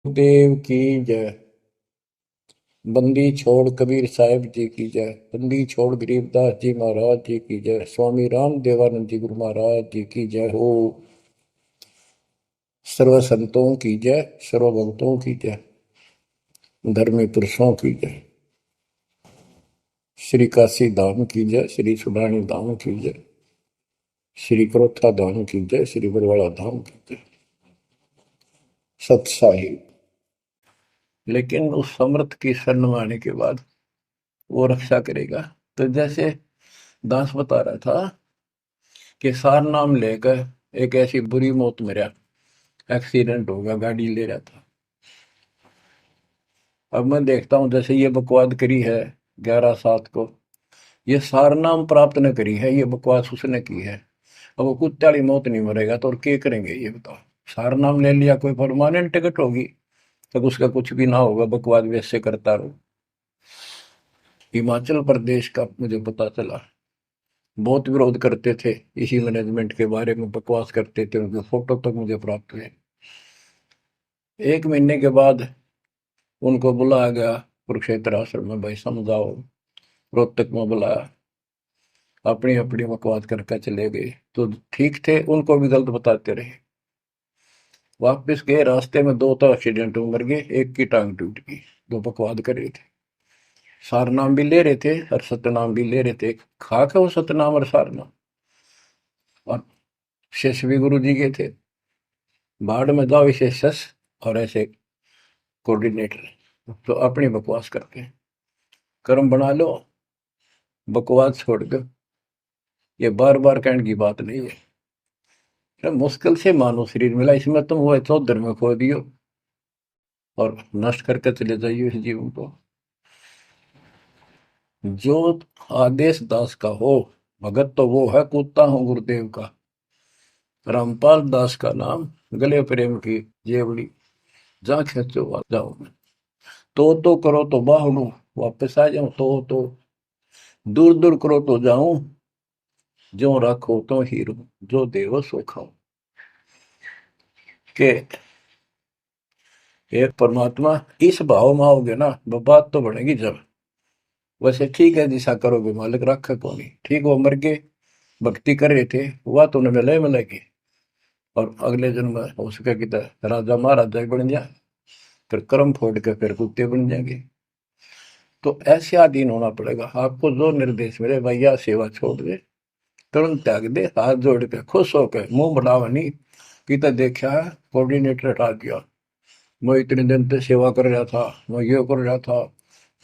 देव की जय। बंदी छोड़ कबीर साहिब जी की जय। बंदी छोड़ गरीबदास जी महाराज जी की जय। स्वामी राम देवानंद जी गुरु महाराज जी की जय हो। सर्व संतों की जय, सर्व भक्तों की जय, धर्मी पुरुषों की जय। श्री काशी धाम की जय, श्री सुडानी धाम की जय, श्री क्रोथा धाम की जय, श्री बरवाड़ा धाम की जय। सतसाहिब। लेकिन उस समर्थ की शरण में आने के बाद वो रक्षा करेगा। तो जैसे दास बता रहा था कि सार नाम लेकर एक ऐसी बुरी मौत मरा, एक्सीडेंट होगा, गाड़ी ले रहा था। अब मैं देखता हूं जैसे ये बकवाद करी है 11/7 को, ये सार नाम प्राप्त न करी है, ये बकवास उसने की है। अब वो कुत्ते वाली मौत नहीं मरेगा तो और क्या करेंगे ये बताओ। सार नाम ले लिया, कोई परमानेंट टिकट होगी तब उसका कुछ भी ना होगा, बकवाद वैसे करता रहो। हिमाचल प्रदेश का मुझे पता चला, बहुत विरोध करते थे इसी मैनेजमेंट के बारे में, बकवास करते थे, उनके फोटो तक मुझे प्राप्त हुए। 1 महीने के बाद उनको बुलाया गया कुरुक्षेत्र आश्रम में, भाई समझाओ। रोहतक में बुलाया, अपनी अपनी बकवास करके चले गए। तो ठीक थे, उनको भी गलत बताते रहे। वापस गए, रास्ते में 2 तो एक्सीडेंट में मर गए, एक की टांग टूट गई। जो बकवाद कर रहे थे, सार नाम भी ले रहे थे और सतनाम भी ले रहे थे। खाक है वो सतनाम और सार नाम। और शेष भी गुरु जी के थे, बाढ़ में जाओ इसे शस और ऐसे कोऑर्डिनेटर। तो अपनी बकवास करके कर्म बना लो, बकवास छोड़ दो। ये बार बार कहने की बात नहीं है। तो मुश्किल से मानो शरीर मिला, इसमें तुम वो चौधर में खो दियो और नष्ट करके चले जाइए इस जीवन को। जो आदेश दास का हो, भगत तो वो है, कूदता हूँ गुरुदेव का। रामपाल दास का नाम, गले प्रेम की जेवड़ी, जा खेचो आ जाओ मैं। तो करो तो बाहड़ू, वापस आ जाऊं तो दूर दूर करो तो जाऊं, जो रखो तो हीरो, जो देव सो खाओ। के एक परमात्मा इस भाव में आओगे ना, बात तो बढ़ेगी जब। वैसे ठीक है, दिशा करोगे मालिक रखा को नहीं, ठीक वो मर गए, भक्ति कर रहे थे, हुआ तो उन्हें मिले मिले के, और अगले जन्म में हो सके कि राजा महाराजा बन जाए, फिर कर्म फोड़ के फिर कुत्ते बन जाएंगे। तो ऐसे अधीन होना पड़ेगा आपको। जो निर्देश मिले भैया, सेवा छोड़ दे, तुरंत त्याग दे, हाथ जोड़ के खुश होकर, मुंह बढ़ावा नहीं कि देखा है कोऑर्डिनेटर हटा दिया, मैं इतने दिन से सेवा कर रहा था, मैं ये कर रहा था,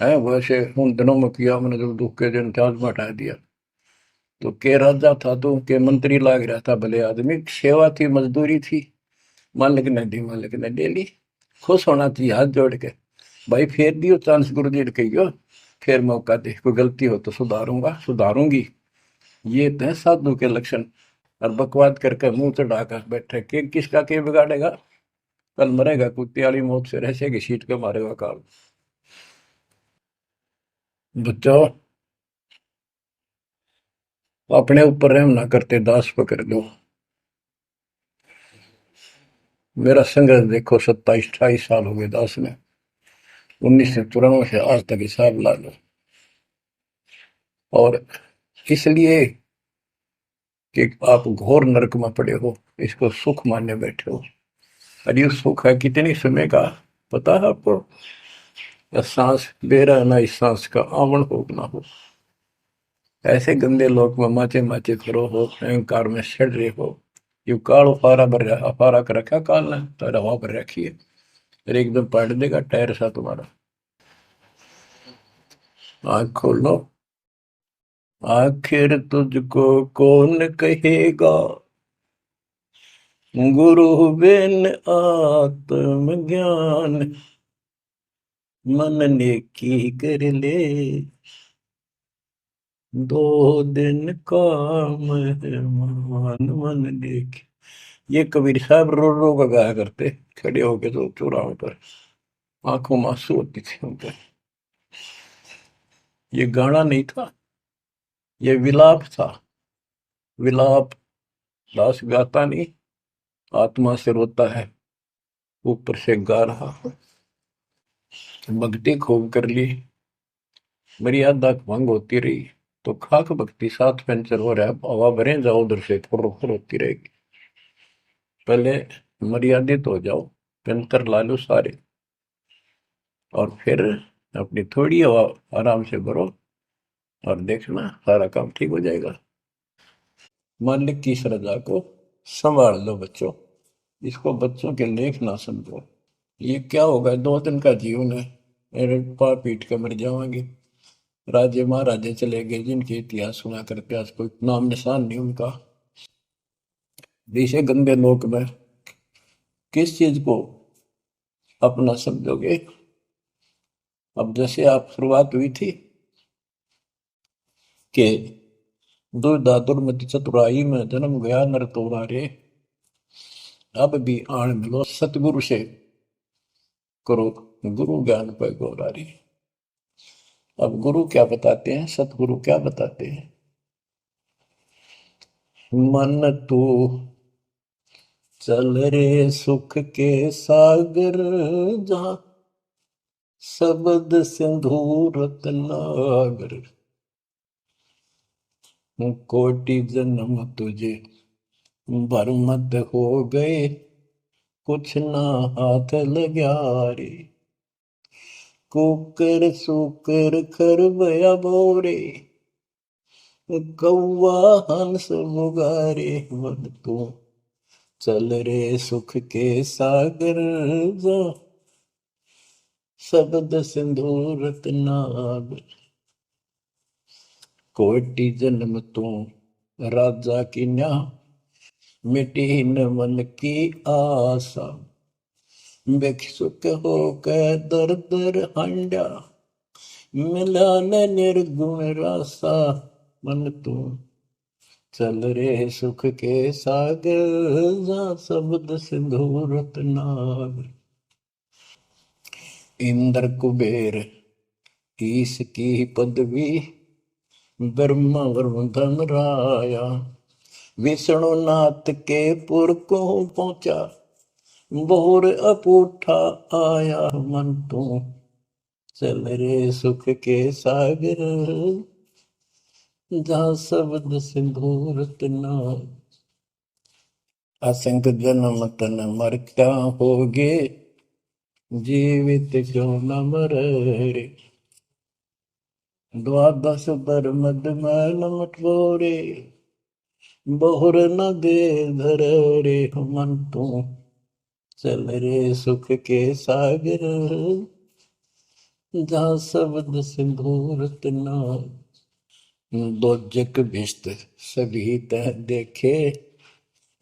है वैसे उन दिनों में किया मैंने, जब दुख के दिन थे आज में हटा दिया। तो के राजा था तो के मंत्री लाग रहा था, भले आदमी, सेवा थी, मजदूरी थी, मालिक ने दी, मालिक ने ले ली। खुश होना चाहिए हाथ जोड़ के, भाई फेर दियो चांस गुरु जी ने कहियो, फिर मौका दे, कोई गलती हो तो सुधारूंगा सुधारूंगी। ये तो है साधु के लक्षण। और बकवाद करके मुंह चढ़ाकर बैठे, के किसका के बिगाड़ेगा। कल मरेगा कुत्ते वाली मौत से, रहसे की सीट के मारेगा काल। बच्चों, अपने ऊपर रहम ना करते, दास पकड़ लो। मेरा संघर्ष देखो, 27-28 साल हो गए दास में, 1994 से आज तक हिसाब ला लो। और इसलिए कि आप घोर नरक में पड़े हो, इसको सुख मानने बैठे हो। और ये सुख है कितनी समय का, पता है आपको। या सांस बेरा ना, इस सांस का आवण हो ना हो। ऐसे गंदे लोग में माचे माचे करो हो, अहंकार में सड़ रहे हो। यू काल अफारा भर, अफारा कर रखा काल ने, तो हवा भर रखी है, फिर एकदम पलट देगा टायर सा तुम्हारा। आँख खोलो, आखिर तुझको कौन कहेगा, गुरु बिन आत्मज्ञान, मन ने की कर ले, 2 दिन काम है मान, मन ने की। ये कबीर साहब रो रो कर गाया करते, खड़े होके तो चौराहों पर, आंखों में आंसू होती थी उनके। ये गाना नहीं था, ये विलाप था। विलाप दास गाता नहीं, आत्मा से रोता है। ऊपर से गा रहा, भक्ति खूब कर ली, मर्यादा भंग होती रही, तो खाक भक्ति साथ पंचर हो रहा है, हवा भरे जाओ उधर से फुर फुर होती रहेगी। पहले मर्यादित हो जाओ, पंचर ला लो सारे, और फिर अपनी थोड़ी हवा आराम से भरो, और देखना सारा काम ठीक हो जाएगा। मालिक की श्रद्धा को संभाल लो बच्चों, इसको बच्चों के लेख ना समझो। ये क्या होगा, 2 दिन का जीवन है, मेरे पाप पीट के मर जाओगे। राजे महाराजे चले गए जिनके इतिहास सुना करके आज कोई नाम निशान नहीं उनका। इसे गंदे लोक में किस चीज को अपना समझोगे। अब जैसे आप शुरुआत हुई थी कि दुर्दादुर मति चतुराई में जन्म गया नर तोरारे, अब भी आण मिलो सतगुरु से करो गुरु ज्ञान पर गौरारी। अब गुरु क्या बताते हैं, सतगुरु क्या बताते हैं। मन तू चल रे सुख के सागर, जहां शब्द सिंधु रत्नागर, कोटि जन्म तुझे बरमद हो गए, कुछ ना हाथ लग्या रे, कुकर सुकर खरबया बोरे, कौवा हंस मुगारे। मन तू चल रे सुख के सागर, जा शब्द सिंधु रत्नागर, कोटि जन्म तू राजा की न्या, मिटी न मन की आशा, भिक्षुक होकर दर दर हंडा, मिला न निर्गुण रासा। मन तू चल रे सुख के सागर, जा शब्द सिंधु रत्नागर, इंद्र कुबेर ईश की पदवी, ब्रह्मा वरुण धन राया, विष्णु नाथ के पुर को पहुंचा, बोर अपूठा आया। मन तू चल रे सुख के सागर, जहाँ शब्द सिंधु रत्नागर, असंख्य जन्म तन मर क्या होगे, जीवित क्यों न मरे, द्वादश बर मद मैल मटोरे, बहुर न दे धर रे। मन तू चल रे सुख के सागर, जहाँ शब्द सिंधु रत्नागर, दोजक भिष्ट सभी तह देखे,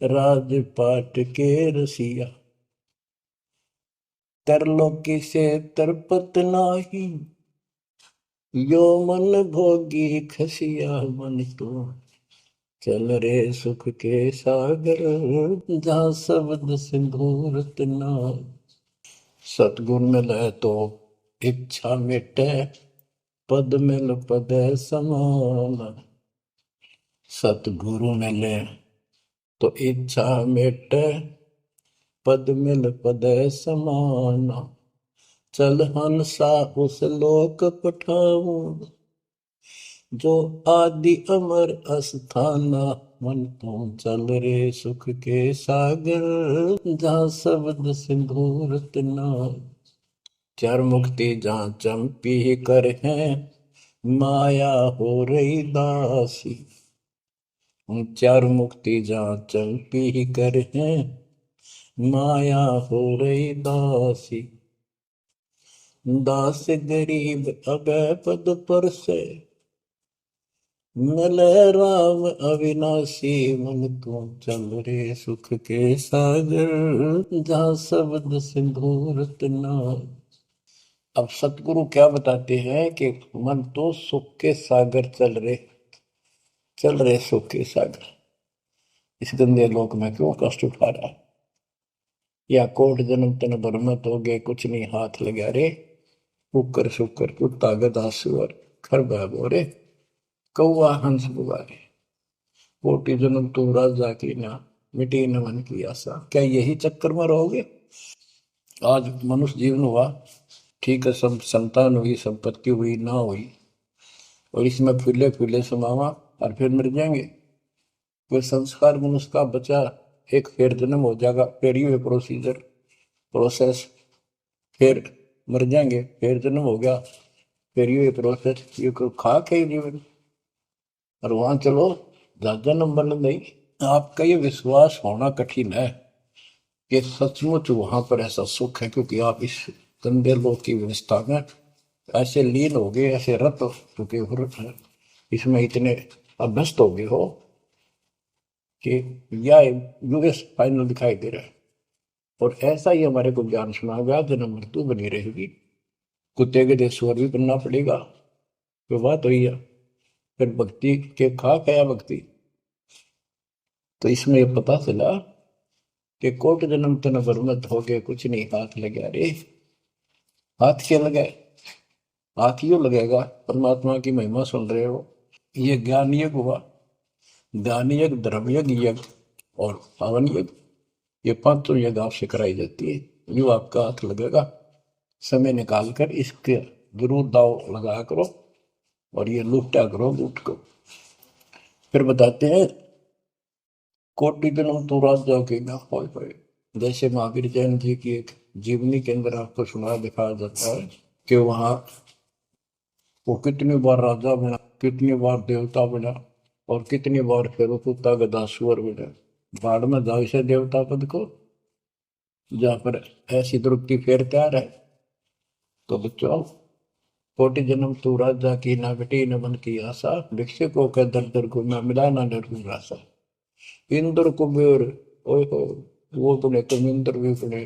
राजपाट के रसिया, तरलोकी से तरपत नाही, यो मन भोगी खसिया। मन तो चल रे सुख के सागर, जहाँ शब्द सिंधु रत्नागर, सतगुर मिले तो इच्छा मिटे, पद मिल पद समान, सतगुरु मिले तो इच्छा मिटे, पद मिल पद समाना, चल हंसा उस लोक पठाऊं, जो आदि अमर अस्थाना। मन तू चल रे सुख के सागर, जहाँ शब्द सिंधु रत्नागर, चार मुक्ति जहाँ चंपी कर है, माया हो रही दासी, चार मुक्ति जहाँ चंपी कर है, माया हो रही दासी, दास गरीब अभय पद पर से, मिले राम अविनाशी। मन तू चल रे सुख के सागर, जहाँ शब्द सिंधु रत्नागर। अब सतगुरु क्या बताते हैं कि मन तो सुख के सागर चल रहे सुख के सागर, इस गंदे लोक में क्यों कष्ट उठा रहा है, या कोट जन्म तन भरमत हो गए, कुछ नहीं हाथ लगा रे, कुकर शुकर कुत्ता गधा सुअर खरबा बोरे, कौआ हंस बुआरे, कोटि जन्म तू राजा की ना, मिटी न मन की आशा। क्या यही चक्कर में रहोगे, आज मनुष्य जीवन हुआ, ठीक है, सब संतान हुई, संपत्ति हुई ना हुई, और इसमें फूले फूले समावा और फिर मर जाएंगे। कोई संस्कार मनुष्य का बचा, एक फिर जन्म हो जाएगा, फिर ये प्रोसीजर प्रोसेस, फिर मर जाएंगे, फिर जन्म हो गया, फिर ये प्रोसेस, ये खाक है जीवन। और वहां चलो ज्यादा नंबर नहीं। आपका ये विश्वास होना कठिन है कि सचमुच वहां पर ऐसा सुख है, क्योंकि आप इस गंदे लोक की व्यवस्था में ऐसे लीन हो गए, ऐसे रत हो चुके हो, इसमें इतने अभ्यस्त हो गए हो कि यह यूएस फाइनल दिखाई दे रहा है। और ऐसा ही हमारे को ज्ञान सुना गया, जन्म मृत्यु बनी रहेगी, कुत्ते के देश स्वर भी बनना पड़ेगा। तो बात हुई है, फिर भक्ति के खा गया भक्ति। तो इसमें ये पता चला कि कोट जन्म तन बरमत हो गए, कुछ नहीं हाथ लगे। अरे हाथ क्या लगे? हाथ यूं लगेगा, परमात्मा की महिमा सुन रहे हो, ये ज्ञान यज्ञ हुआ, ज्ञान यज्ञ, धर्म यज्ञ, यज्ञ और पावन यज्ञ, ये पांचों यज्ञ आपसे कराई जाती है। जो आपका हाथ लगेगा, समय निकाल कर इसके जरूर दाव लगाया करो और ये लूटा करो लूट को। फिर बताते हैं कोटि जन्म तू राज जागेगा, होय होय। जैसे महावीर जैन जी की एक जीवनी के अंदर आपको सुना दिखाया जाता है कि वहां वो कितनी बार राजा बना, कितनी बार देवता बना, और कितनी बार फिर वो कुत्ता गधा सुअर बना। बाढ़ में जाओ इसे देवता पद को, जहां पर ऐसी द्रुपति फेर तैयार है। तो बच्चों, कोटि जन्म तू राजा की, ना बेटी न मन की आशा, भिक्षुक को कह दर दर को ना मिला ना डर रासा। इंद्र कुबेर, ओए हो, वो बने तुम इंद्र भी बने,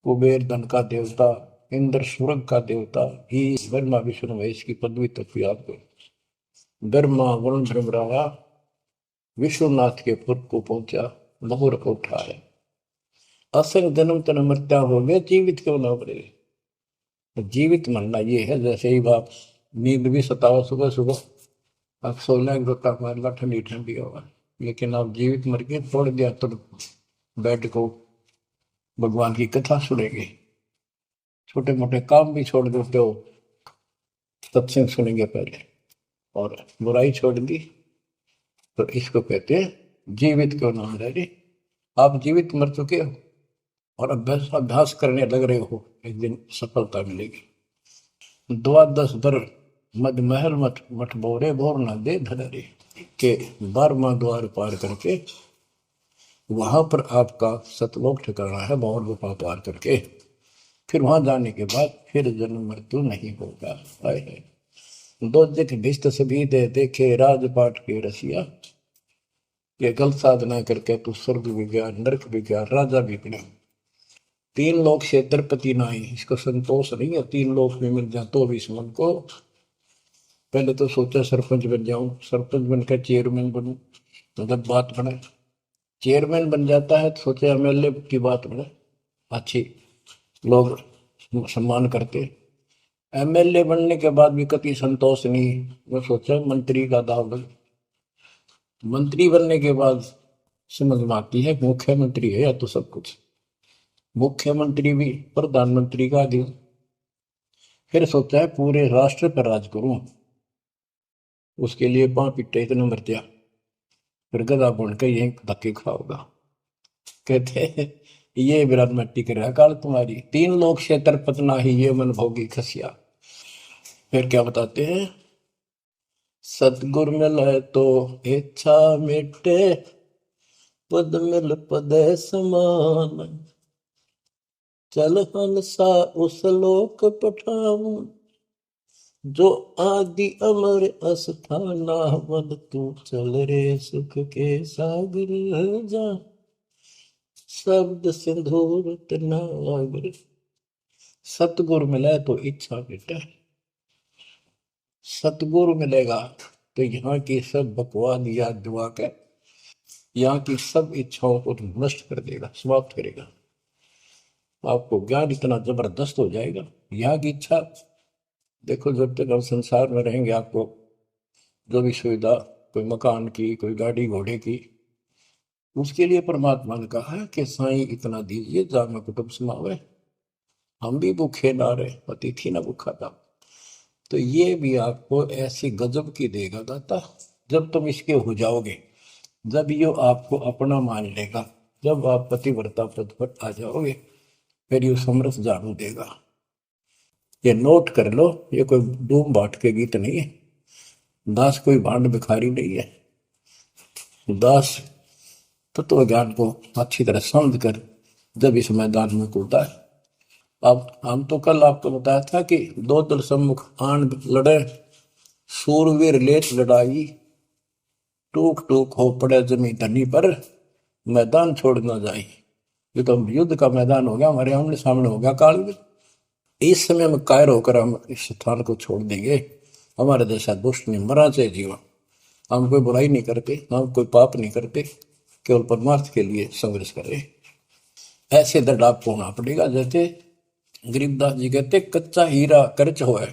कुबेर धन का देवता, इंद्र स्वर्ग का देवता ही, ब्रह्मा विष्णु महेश की पदवी तक याद करो। ब्रह्मा वरुण भ्रमरावा विश्वनाथ के पुर को पहुंचा, बहुर को उठाया। असंग जन्म तन मृत्या हो गया, जीवित क्यों ना बने। जीवित मरना ये है, जैसे ही आप नींद भी सताओ सुबह सुबह, आप सोलह गोता मार ला, ठंडी ठंडी होगा, लेकिन आप जीवित मर के छोड़ दिया तो बेड को, भगवान की कथा सुनेंगे, छोटे मोटे काम भी छोड़ देते हो, सत्संग सुनेंगे पहले, और बुराई छोड़ दी, तो इसको कहते हैं जीवित क्यों ना मर रहे। आप जीवित मर चुके हो और अभ्यास अभ्यास करने लग रहे हो, एक दिन सफलता मिलेगी। द्वादश दर मद महल मठ मठ बोरे बोर न दे धरे के, 12वां द्वार पार करके वहां पर आपका सतलोक ठिकाना है, बहुत गुफा पार करके, फिर वहां जाने के बाद फिर जन्म मृत्यु नहीं होगा। है दो दिख भिष्ट सभी दे देखे, राजपाट के रसिया, ये गलत साधना करके तू स्वर्ग भी गया, नरक भी गया, राजा भी बना। तीन लोग से द्रपति नाई, इसको संतोष नहीं है, तीन लोग में मिल जाए तो भी इस मन को। पहले तो सोचा सरपंच बन जाऊं, सरपंच बनकर चेयरमैन बनूं, मतलब बात बने। चेयरमैन बन जाता है तो सोचे एमएलए की बात बने, अच्छी लोग सम्मान करते। एमएलए बनने के बाद भी कभी संतोष नहीं, वो सोचा मंत्री का दाव लगे। मंत्री बनने के बाद समझ में आती है मुख्यमंत्री है या तो सब कुछ, मुख्यमंत्री भी प्रधानमंत्री का दिन। फिर सोचा है पूरे राष्ट्र पर राज करूं, उसके लिए पांव पिट्टे इतने मर दिया, फिर गधा बन के यही धक्के खाओगा। कहते हैं ये विराट मट्टी कर रहा काल तुम्हारी, तीन लोग से तरपतना ही ये मन भोगी खसिया। फिर क्या बताते हैं, सतगुर मिले तो इच्छा मिटे, पद मिल पद समान, चल हंसा उस लोक पठाऊं, जो आदि अमर अस्थाना, मन तू चल रे सुख के सागर जा, शब्द सिंधूर नागर। सतगुरु मिले तो इच्छा मिटे, सतगुरु मिलेगा तो यहाँ की सब बकवाद याद दिवा के यहाँ की सब इच्छाओं को नष्ट कर देगा, समाप्त करेगा। आपको ज्ञान इतना जबरदस्त हो जाएगा। यहाँ की इच्छा, देखो जब तक हम संसार में रहेंगे, आपको जो भी सुविधा, कोई मकान की, कोई गाड़ी घोड़े की, उसके लिए परमात्मा ने कहा कि साईं इतना दीजिए जामे कुटुंब समावे, हम भी भूखे ना रहे, अतिथि ना भूखा था। तो ये भी आपको ऐसी गजब की देगा दाता, जब तुम इसके हो जाओगे, जब ये आपको अपना मान लेगा, जब आप पतिव्रता पद पर आ जाओगे, फिर ये समरस झाड़ू देगा। ये नोट कर लो, ये कोई डूम बाट के गीत नहीं है। दास कोई भांड भिखारी नहीं है। दास तत्व ज्ञान को अच्छी तरह समझ कर जब इस मैदान में कूदा है। अब हम तो कल आपको बताया था कि दो दल सम्मुख आन लड़े, सूरवीर लेत लड़ाई, टूक टूक हो पड़े जमी धनी पर, मैदान छोड़ ना जाए। ये तो युद्ध का मैदान हो गया, हमारे आमने सामने हो गया काल में। इस समय में कायर होकर हम इस स्थान को छोड़ देंगे। हमारे जैसा दुष्ट नहीं मरा चाहे जीवन। हम कोई बुराई नहीं करते, हम कोई पाप नहीं करते, केवल परमार्थ के लिए संघर्ष करें। ऐसे दृढ़ आपको होना पड़ेगा। जैसे गरीबदास जी कहते, कच्चा हीरा करच होए,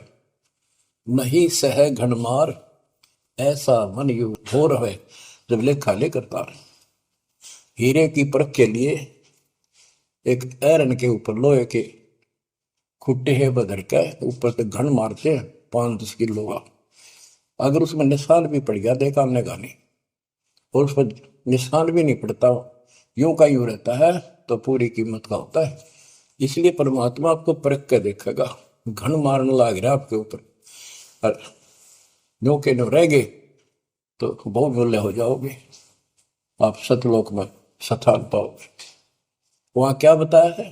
नहीं सह घनमार, ऐसा मन यू घोर है जब लेखा ले करता। हीरे की परख के लिए एक ऐरन के ऊपर लोहे के खुट्टे है बदर का, ऊपर से घन मारते हैं 5-10 किलो का। अगर उसमें निशान भी पड़ गया देखा हमने गाने, और उस पर निशान भी नहीं पड़ता, यूं का यूं रहता है, तो पूरी कीमत का होता है। इसलिए परमात्मा आपको परख के देखेगा। घन मारने लग रहा आपके ऊपर, और नो के नो रह गए तो बहुत मूल्य हो जाओगे, आप सतलोक में स्थान पाओगे। वहां क्या बताया है,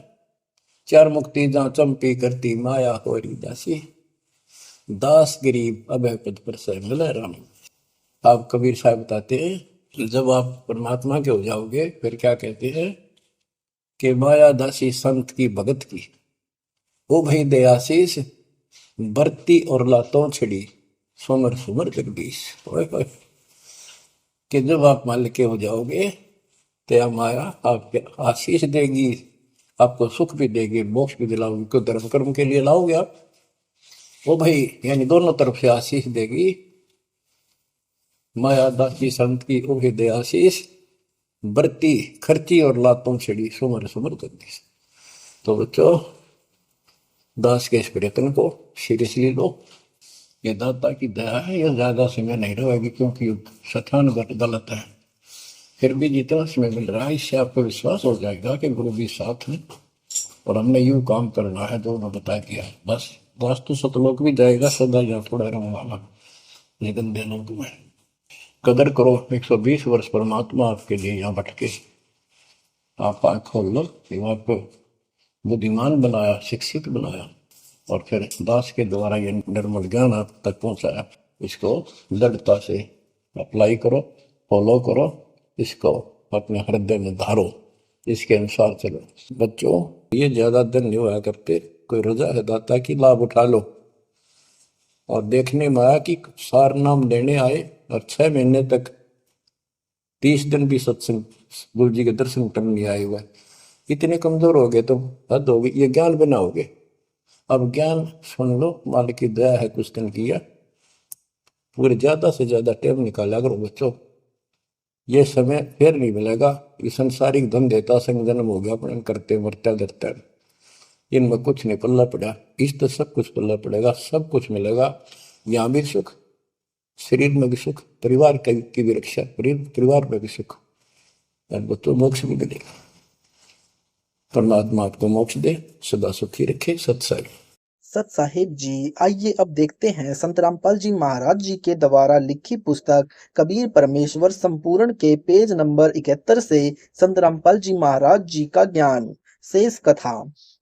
चार मुक्ति जहां चंपी करती माया होरी दासी, दास गरीब अभय पद पर से मिले राम। आप कबीर साहब बताते हैं, जब आप परमात्मा के हो जाओगे फिर क्या कहते हैं कि माया दासी संत की भगत की, ओ भाई दयाशीष, बरती और लातों छिड़ी, सुमर सुमर जगदीश। कि जब आप मान के हो जाओगे तो माया आपको आशीष देगी, आपको सुख भी देगी, मोक्ष भी दिलाओगी। क्यों धर्म कर्म के लिए लाओगे आप, वो भाई यानी दोनों तरफ से आशीष देगी। माया दासी संत की ओ दे आशीष, बरती खर्ची और लातों छिड़ी, सुमर सुमर जगदीश। तो बच्चों, दास के इस प्रयत्न को सीरियसली लो। ये दाता की दया है, ये ज्यादा समय नहीं रहेगी, क्योंकि स्थान गलत है। फिर भी जितना समय मिल रहा है, इससे आपको विश्वास हो जाएगा कि गुरु भी साथ है और हमने यूं काम करना है जो उन्होंने बता दिया। बस वास्तु सतलोक भी जाएगा, सदा यहाँ थोड़ा रहूंगा, लेकिन दे लोग में कदर करो। 120 वर्ष परमात्मा आपके लिए यहाँ भटके, आप आँख खोल लो। आपको बुद्धिमान बनाया, शिक्षित बनाया, और फिर दास के द्वारा ये निर्मल ज्ञान आप तक पहुंचाया। इसको दृढ़ता से अप्लाई करो, फॉलो करो, इसको अपने हृदय में धारो, इसके अनुसार चलो। बच्चों, ये ज्यादा दिन नहीं हुआ करते, कोई रजा है दाता की, लाभ उठा लो। और देखने में आया कि सार नाम लेने आए और 6 महीने तक 30 दिन भी सत्संग गुरु जी के दर्शन करने नहीं आए हुए। इतने कमजोर हो गए, तो हद हो गई। ये ज्ञान बनाओगे। अब ज्ञान सुन लो, मालिक की दया है, कुछ दिन किया, पूरे ज्यादा से ज्यादा टाइम निकाला करो बच्चों। ये समय फिर नहीं मिलेगा। ये संसारिक धन देता संग जन्म हो गया अपने करते मरता डरता, इनमें कुछ नहीं पल्ला पड़ा। इस तो सब कुछ पल्ला पड़ेगा, सब कुछ मिलेगा। यहाँ भी सुख, शरीर में भी सुख, परिवार की भी रक्षा, परिवार में भी सुख, और बच्चों मोक्ष भी मिलेगा। परमात्मा आपको मोक्ष दे, सदा सुखी रखे। सत्संग सत साहिब जी। आइए अब देखते हैं संत रामपाल जी महाराज जी के द्वारा लिखी पुस्तक कबीर परमेश्वर संपूर्ण के पेज नंबर 71 से संत रामपाल जी महाराज जी का ज्ञान। शेष कथा।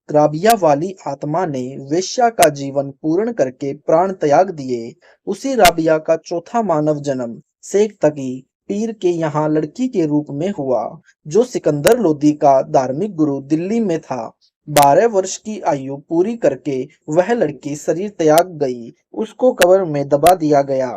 राबिया वाली आत्मा ने वेश्या का जीवन पूर्ण करके प्राण त्याग दिए। उसी राबिया का चौथा मानव जन्म शेख तकी पीर के यहाँ लड़की के रूप में हुआ, जो सिकंदर लोदी का धार्मिक गुरु दिल्ली में था। 12 वर्ष की आयु पूरी करके वह लड़की शरीर त्याग गई, उसको कब्र में दबा दिया गया।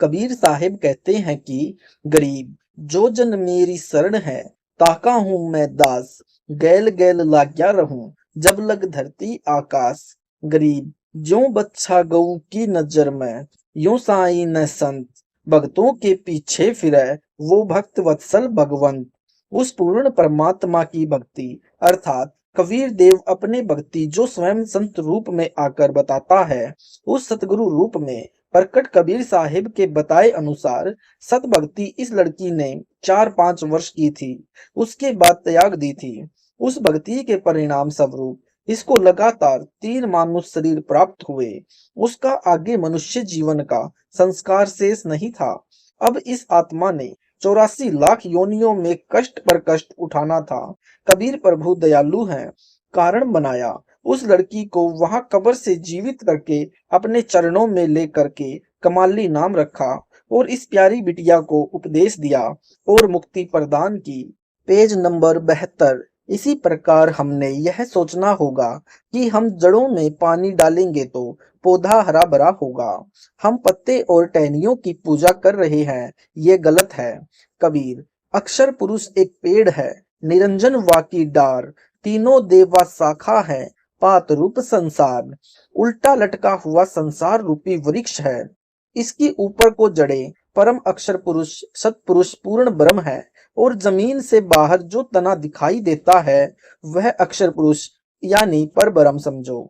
कबीर साहिब कहते हैं कि गरीब जो जन मेरी शरण है, ताका हूँ मैं दास, गैल गैल लाग्या रहूं, जब लग धरती आकाश। गरीब ज्यों बच्छा गऊ की नजर में, यूं साई न संत, भक्तों के पीछे फिरे वो भक्त वत्सल भगवंत। उस पूर्ण परमात्मा की भक्ति अर्थात कबीर देव अपने भक्ति जो स्वयं संत रूप में आकर बताता है, उस सतगुरु रूप में प्रकट कबीर साहिब के बताए अनुसार सत भक्ति इस लड़की ने 4-5 वर्ष की थी, उसके बाद त्याग दी थी। उस भक्ति के परिणाम स्वरूप इसको लगातार 3 मानुष शरीर प्राप्त हुए। उसका आगे मनुष्य जीवन का संस्कार शेष नहीं था। अब इस आत्मा ने 84 लाख योनियों में कष्ट पर कष्ट उठाना था। कबीर प्रभु दयालु हैं, कारण बनाया। उस लड़की को वहां कब्र से जीवित करके अपने चरणों में ले करके कमाली नाम रखा और इस प्यारी बिटिया को उपदेश दिया और मुक्ति प्रदान की। Page number 72। इसी प्रकार हमने यह सोचना होगा कि हम जड़ों में पानी डालेंगे तो पौधा हरा भरा होगा। हम पत्ते और टहनियों की पूजा कर रहे हैं, ये गलत है। कबीर अक्षर पुरुष एक पेड़ है, निरंजन वाकी डार, तीनों देवा शाखा है, पात रूप संसार। उल्टा लटका हुआ संसार रूपी वृक्ष है, इसकी ऊपर को जड़े परम अक्षर पुरुष सतपुरुष पूर्ण ब्रह्म है और जमीन से बाहर जो तना दिखाई देता है वह अक्षर पुरुष यानी पर ब्रह्म समझो।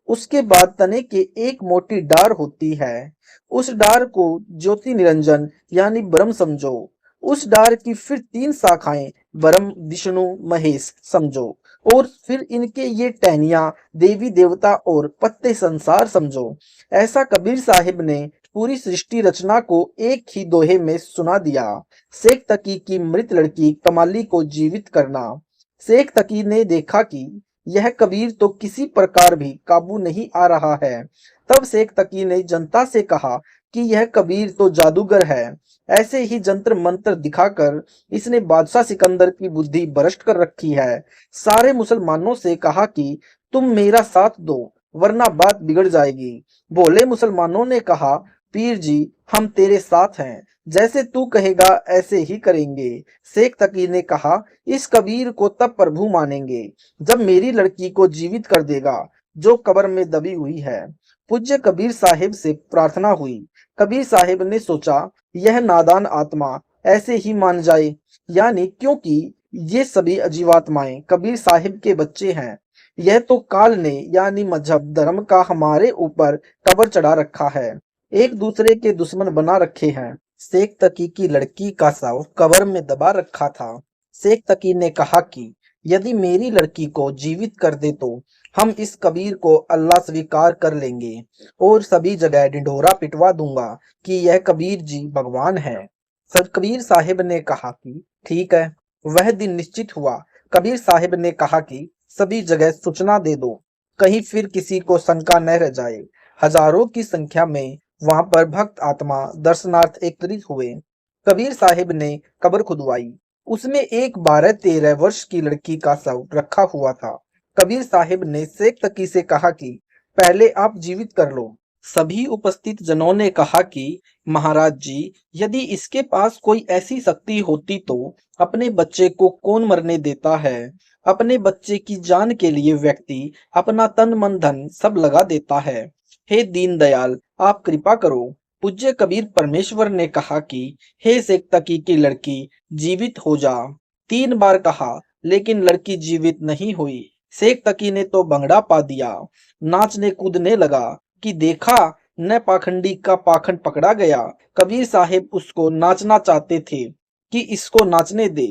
उसके बाद तने के एक मोटी डार होती है, उस डार को ज्योति निरंजन यानी ब्रह्म समझो। उस डार की फिर 3 शाखाएं ब्रह्म विष्णु महेश समझो और फिर इनके ये टहनियां देवी देवता और पत्ते संसार समझो। ऐसा कबीर साहिब ने पूरी सृष्टि रचना को एक ही दोहे में सुना दिया। शेख तकी की मृत लड़की कमाली को जीवित करना। शेख तकी ने देखा कि यह कबीर तो किसी प्रकार भी काबू नहीं आ रहा है। तब शेख तकी ने जनता से कहा कि यह कबीर तो जादूगर है। ऐसे ही जंतर मंत्र दिखाकर इसने बादशाह सिकंदर की बुद्धि भ्रष्ट कर रखी है। सारे मुसलमानों से कहा कि तुम मेरा साथ दो वरना बात बिगड़ जाएगी। भोले मुसलमानों ने कहा, पीर जी हम तेरे साथ हैं, जैसे तू कहेगा ऐसे ही करेंगे। शेख तकी ने कहा, इस कबीर को तब प्रभु मानेंगे जब मेरी लड़की को जीवित कर देगा जो कब्र में दबी हुई है। पूज्य कबीर साहिब से प्रार्थना हुई। कबीर साहिब ने सोचा यह नादान आत्मा ऐसे ही मान जाए, यानी क्योंकि ये सभी अजीवात्माएं कबीर साहिब के बच्चे हैं। यह तो काल ने यानी मजहब धर्म का हमारे ऊपर कब्र चढ़ा रखा है, एक दूसरे के दुश्मन बना रखे हैं। शेख तकी की लड़की का शव कब्र में दबा रखा था। शेख तकी ने कहा कि यदि मेरी लड़की को जीवित कर दे तो हम इस कबीर को अल्लाह स्वीकार कर लेंगे और सभी जगह ढिंढोरा पिटवा दूंगा कि यह कबीर जी भगवान है। सर कबीर साहिब ने कहा कि ठीक है। वह दिन निश्चित हुआ। कबीर साहिब ने कहा कि सभी जगह सूचना दे दो, कहीं फिर किसी को शंका न रह जाए। हजारों की संख्या में वहां पर भक्त आत्मा दर्शनार्थ एकत्रित हुए। कबीर साहिब ने कब्र खुदवाई। उसमें एक 12-13 वर्ष की लड़की का शव रखा हुआ था। कबीर साहिब ने शेख तकी से कहा कि पहले आप जीवित कर लो। सभी उपस्थित जनों ने कहा कि महाराज जी, यदि इसके पास कोई ऐसी शक्ति होती तो अपने बच्चे को कौन मरने देता है। अपने बच्चे की जान के लिए व्यक्ति अपना तन मन धन सब लगा देता है। हे दीनदयाल, आप कृपा करो। पूज्य कबीर परमेश्वर ने कहा कि हे शेख तकी की लड़की जीवित हो जा। 3 बार कहा लेकिन लड़की जीवित नहीं हुई। शेख तकी ने तो भंगड़ा पा दिया, नाचने कूदने लगा कि देखा न पाखंडी का पाखंड पकड़ा गया। कबीर साहिब उसको नाचना चाहते थे कि इसको नाचने दे।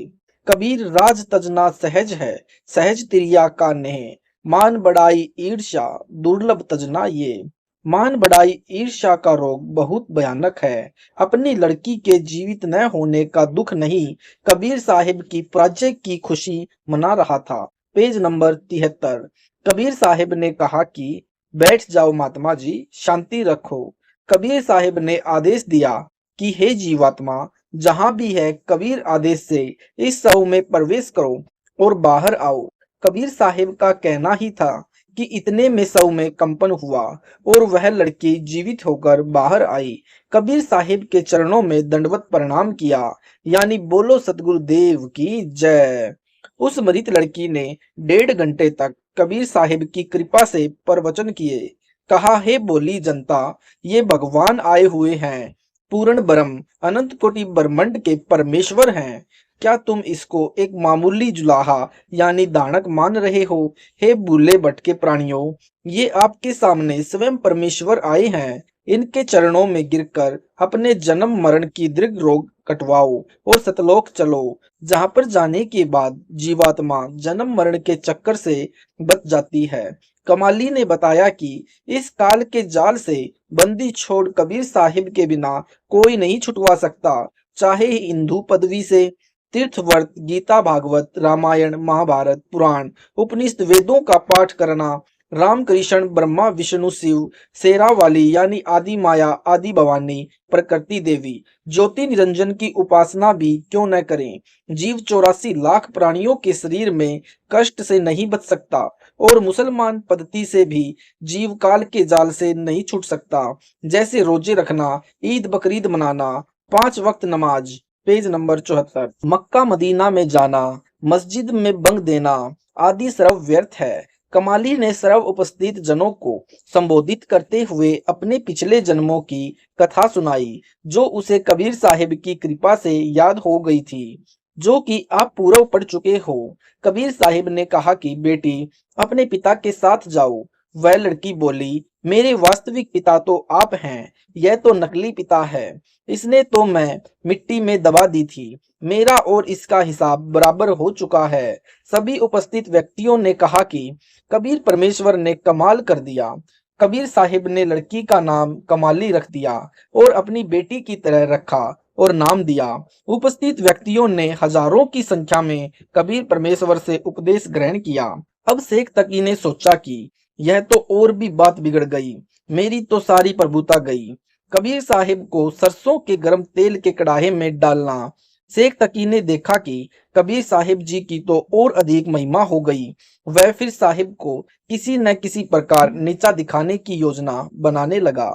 कबीर राज तजना सहज है, सहज तिरिया का नेह, मान बढ़ाई ईर्ष्या दुर्लभ तजना ये। मान बढ़ाई ईर्ष्या का रोग बहुत भयानक है। अपनी लड़की के जीवित न होने का दुख नहीं, कबीर साहिब की पराजय की खुशी मना रहा था। Page number 73। कबीर साहिब ने कहा कि बैठ जाओ महात्मा जी, शांति रखो। कबीर साहिब ने आदेश दिया कि हे जीवात्मा, जहां भी है कबीर आदेश से इस शव में प्रवेश करो और बाहर आओ। कबीर साहिब का कहना ही था कि इतने में शव में कंपन हुआ और वह लड़की जीवित होकर बाहर आई। कबीर साहिब के चरणों में दंडवत प्रणाम किया, यानी बोलो सतगुरु देव की जय। उस मृत लड़की ने 1.5 घंटे तक कबीर साहिब की कृपा से प्रवचन किए। कहा, हे बोली जनता, ये भगवान आए हुए हैं, पूर्ण ब्रह्म अनंत कोटि ब्रह्मांड के परमेश्वर हैं। क्या तुम इसको एक मामूली जुलाहा यानी दानक मान रहे हो? हे भूले भटके प्राणियों, ये आपके सामने स्वयं परमेश्वर आए हैं। इनके चरणों में गिरकर अपने जन्म मरण की दीर्घ रोग कटवाओ और सतलोक चलो, जहां पर जाने के बाद जीवात्मा जन्म मरण के चक्कर से बच जाती है। कमाली ने बताया कि इस काल के जाल से बंदी छोड़ कबीर साहिब के बिना कोई नहीं छुटवा सकता, चाहे हिंदू पदवी से तीर्थव्रत, गीता, भागवत, रामायण, महाभारत, पुराण, उपनिषद, वेदों का पाठ करना, राम कृष्ण, ब्रह्मा, विष्णु, शिव, शेरावाली यानी आदि माया, आदि भवानी, प्रकृति देवी, ज्योति निरंजन की उपासना भी क्यों न करें। जीव 84 लाख प्राणियों के शरीर में कष्ट से नहीं बच सकता और मुसलमान पद्धति से भी जीव काल के जाल से नहीं छूट सकता, जैसे रोजे रखना, ईद बकरीद मनाना, 5 वक्त नमाज। Page number 74। मक्का मदीना में जाना, मस्जिद में बंग देना आदि सर्व व्यर्थ है। कमाली ने सर्व उपस्थित जनों को संबोधित करते हुए अपने पिछले जन्मों की कथा सुनाई, जो उसे कबीर साहिब की कृपा से याद हो गई थी, जो कि आप पूर्व पढ़ चुके हो। कबीर साहिब ने कहा कि बेटी, अपने पिता के साथ जाओ। वह लड़की बोली, मेरे वास्तविक पिता तो आप हैं, यह तो नकली पिता है। इसने तो मैं मिट्टी में दबा दी थी। मेरा और इसका हिसाब बराबर हो चुका है। सभी उपस्थित व्यक्तियों ने कहा कि कबीर परमेश्वर ने कमाल कर दिया। कबीर साहिब ने लड़की का नाम कमाली रख दिया और अपनी बेटी की तरह रखा और नाम दिया। उपस्थित व्यक्तियों ने हजारों की संख्या में कबीर परमेश्वर से उपदेश ग्रहण किया। अब शेख तकी ने सोचा कि यह तो और भी बात बिगड़ गई, मेरी तो सारी प्रभुता गई। कबीर साहिब को सरसों के गर्म तेल के कड़ाहे में डालना। शेख तकी ने देखा कि कबीर साहिब जी की तो और अधिक महिमा हो गई। वह फिर साहिब को किसी न किसी प्रकार नीचा दिखाने की योजना बनाने लगा।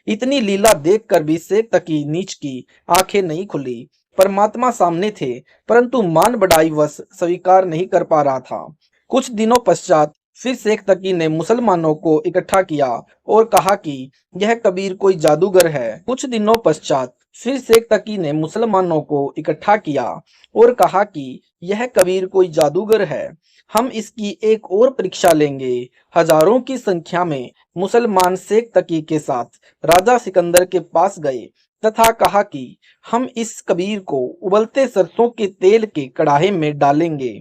इतनी लीला देखकर भी शेख तकी नीच की आंखें नहीं खुली। परमात्मा सामने थे, परंतु मान बढ़ाई वश स्वीकार नहीं कर पा रहा था। कुछ दिनों पश्चात फिर शेख तकी ने मुसलमानों को इकट्ठा किया और कहा कि यह कबीर कोई जादूगर है। कुछ दिनों पश्चात फिर शेख तकी ने मुसलमानों को इकट्ठा किया और कहा कि यह कबीर कोई जादूगर है, हम इसकी एक और परीक्षा लेंगे। हजारों की संख्या में मुसलमान शेख तकी के साथ राजा सिकंदर के पास गए तथा कहा कि हम इस कबीर को उबलते सरसों के तेल के कड़ाहे में डालेंगे।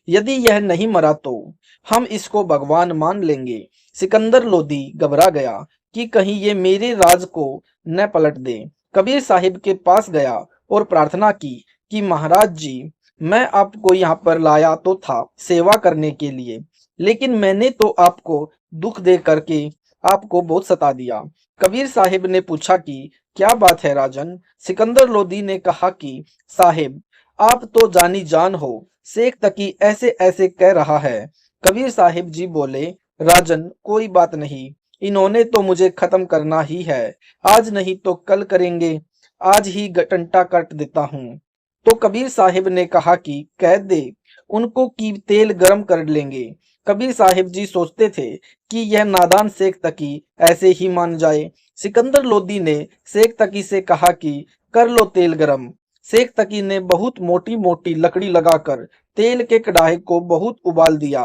यदि यह नहीं मरा तो हम इसको भगवान मान लेंगे। सिकंदर लोदी घबरा गया कि कहीं ये मेरे राज को न पलट दे। कबीर साहिब के पास गया और प्रार्थना की कि महाराज जी, मैं आपको यहाँ पर लाया तो था सेवा करने के लिए, लेकिन मैंने तो आपको दुख दे करके आपको बहुत सता दिया। कबीर साहिब ने पूछा कि क्या बात है राजन। सिकंदर लोदी ने कहा कि साहिब, आप तो जानी जान हो, शेख तकी ऐसे ऐसे कह रहा है। कबीर साहिब जी बोले, राजन कोई बात नहीं, इन्होंने तो मुझे खत्म करना ही है, आज नहीं तो कल करेंगे, आज ही टंटा काट देता हूँ। तो कबीर साहिब ने कहा कि कह दे उनको कि तेल गरम कर लेंगे। कबीर साहिब जी सोचते थे कि यह नादान शेख तकी ऐसे ही मान जाए। सिकंदर लोदी ने शेख तकी से कहा कि कर लो तेल गरम। शेख तकी ने बहुत मोटी मोटी लकड़ी लगाकर तेल के कड़ाहे को बहुत उबाल दिया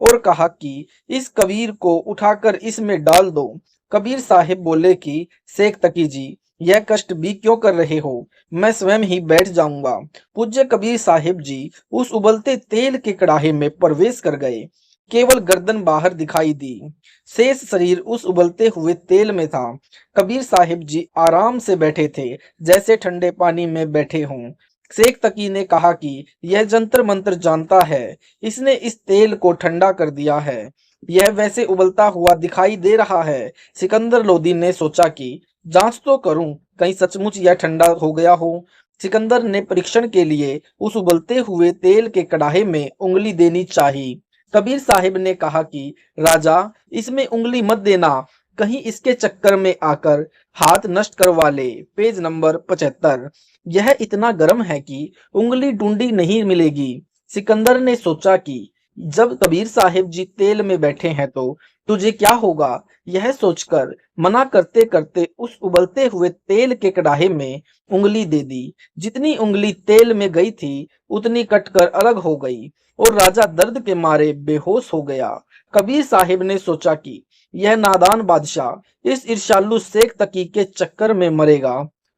और कहा कि इस कबीर को उठाकर इसमें डाल दो। कबीर साहिब बोले कि शेख तकी जी, यह कष्ट भी क्यों कर रहे हो, मैं स्वयं ही बैठ जाऊंगा। पूज्य कबीर साहिब जी उस उबलते तेल के कड़ाहे में प्रवेश कर गए। केवल गर्दन बाहर दिखाई दी, शेष शरीर उस उबलते हुए तेल में था। कबीर साहिब जी आराम से बैठे थे, जैसे ठंडे पानी में बैठे हों। शेख तकी ने कहा कि यह जंतर मंत्र जानता है, इसने इस तेल को ठंडा कर दिया है, यह वैसे उबलता हुआ दिखाई दे रहा है। सिकंदर लोदी ने सोचा कि जांच तो करूं, कहीं सचमुच यह ठंडा हो गया हो। सिकंदर ने परीक्षण के लिए उस उबलते हुए तेल के कड़ाहे में उंगली देनी चाहिए। कबीर साहिब ने कहा कि राजा, इसमें उंगली मत देना, कहीं इसके चक्कर में आकर हाथ नष्ट करवा ले। Page number 75। यह इतना गर्म है कि उंगली ढूंढी नहीं मिलेगी। सिकंदर ने सोचा कि जब कबीर साहिब जी तेल में बैठे हैं तो तुझे क्या होगा, यह सोचकर मना करते करते उस उबलते हुए तेल के कड़ाहे में उंगली दे दी। जितनी उंगली तेल में गई थी उतनी कटकर अलग हो गई और राजा दर्द के मारे बेहोश हो गया। कबीर साहिब ने सोचा कि यह नादान बादशाह इस ईर्ष्यालु शेख तकी के चक्कर में मरेगा।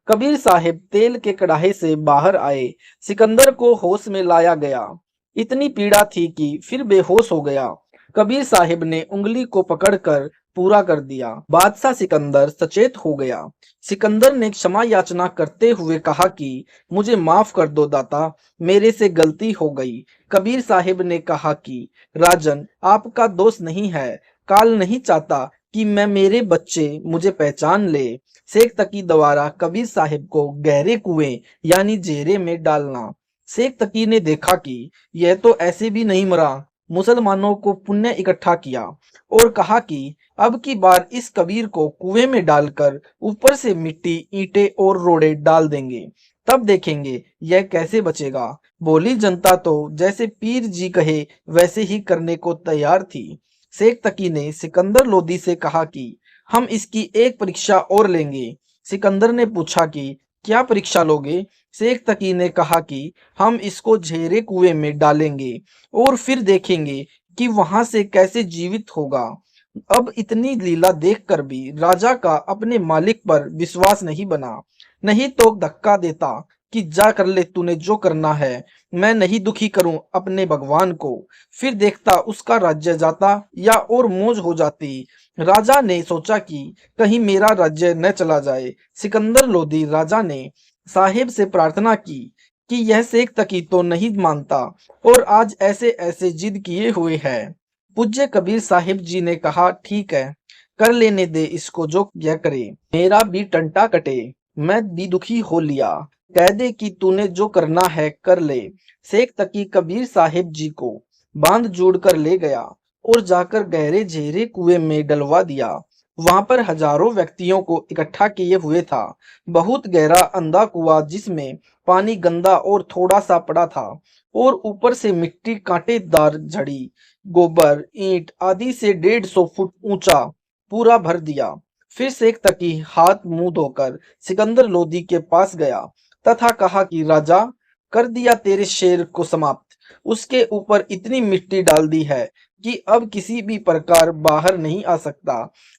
कबीर साहिब तेल के कड़ाहे से बाहर आए। सिकंदर को होश में लाया गया। इतनी पीड़ा थी कि फिर बेहोश हो गया। कबीर साहिब ने उंगली को पकड़कर पूरा कर दिया। बादशाह सिकंदर सचेत हो गया। सिकंदर ने क्षमा याचना करते हुए कहा कि मुझे माफ कर दो दाता, मेरे से गलती हो गई। कबीर साहिब ने कहा कि राजन, आपका दोष नहीं है। काल नहीं चाहता कि मेरे बच्चे मुझे पहचान ले। शेख तकी द्वारा कबीर साहिब को गहरे कुएं यानी जेरे में डालना। शेख तकी ने देखा कि यह तो ऐसे भी नहीं मरा। मुसलमानों को पुण्य इकट्ठा किया और कहा कि अब की बार इस कबीर को कुएं में डालकर ऊपर से मिट्टी, ईंटें और रोड़े डाल देंगे, तब देखेंगे यह कैसे बचेगा। बोली जनता तो जैसे पीर जी कहे वैसे ही करने को तैयार थी। शेख तकी ने सिकंदर लोदी से कहा कि हम इसकी एक परीक्षा और लेंगे। सिकंदर ने पूछा कि क्या परीक्षा लोगे? शेख तकी ने कहा कि हम इसको झेरे कुएं में डालेंगे और फिर देखेंगे कि वहां से कैसे जीवित होगा। अब इतनी लीला देखकर भी राजा का अपने मालिक पर विश्वास नहीं बना। नहीं तो धक्का देता कि जा कर ले, तूने जो करना है, मैं नहीं दुखी करूं अपने भगवान को। फिर देखता उसका राज्य जाता या और मौज हो जाती। राजा ने सोचा कि कहीं मेरा राज्य न चला जाए। सिकंदर लोदी राजा ने साहिब से प्रार्थना की कि यह शेख तकी तो नहीं मानता और आज ऐसे ऐसे जिद किए हुए है। पूज्य कबीर साहिब जी ने कहा, ठीक है, कर लेने दे इसको जो यह करे। मेरा भी टंटा कटे, मैं भी दुखी हो लिया। कह दे कि तूने जो करना है कर ले। शेख तकी कबीर साहिब जी को बांध जोड़ कर ले गया और जाकर गहरे झेरे कुएं में डलवा दिया। वहां पर हजारों व्यक्तियों को इकट्ठा किए हुए था। बहुत गहरा अंधा कुआं जिसमें पानी गंदा और थोड़ा सा पड़ा था और ऊपर से मिट्टी कांटेदार झड़ी, गोबर, ईंट आदि से 150 फुट ऊंचा पूरा भर दिया। फिर शेख तकी हाथ मुंह धोकर सिकंदर लोदी के पास गया तथा कहा कि राजा, कर दिया तेरे शेर को समाप्त। उसके ऊपर इतनी मिट्टी डाल दी है कि अब किसी भी प्रकार बाहर नहीं आ सकता।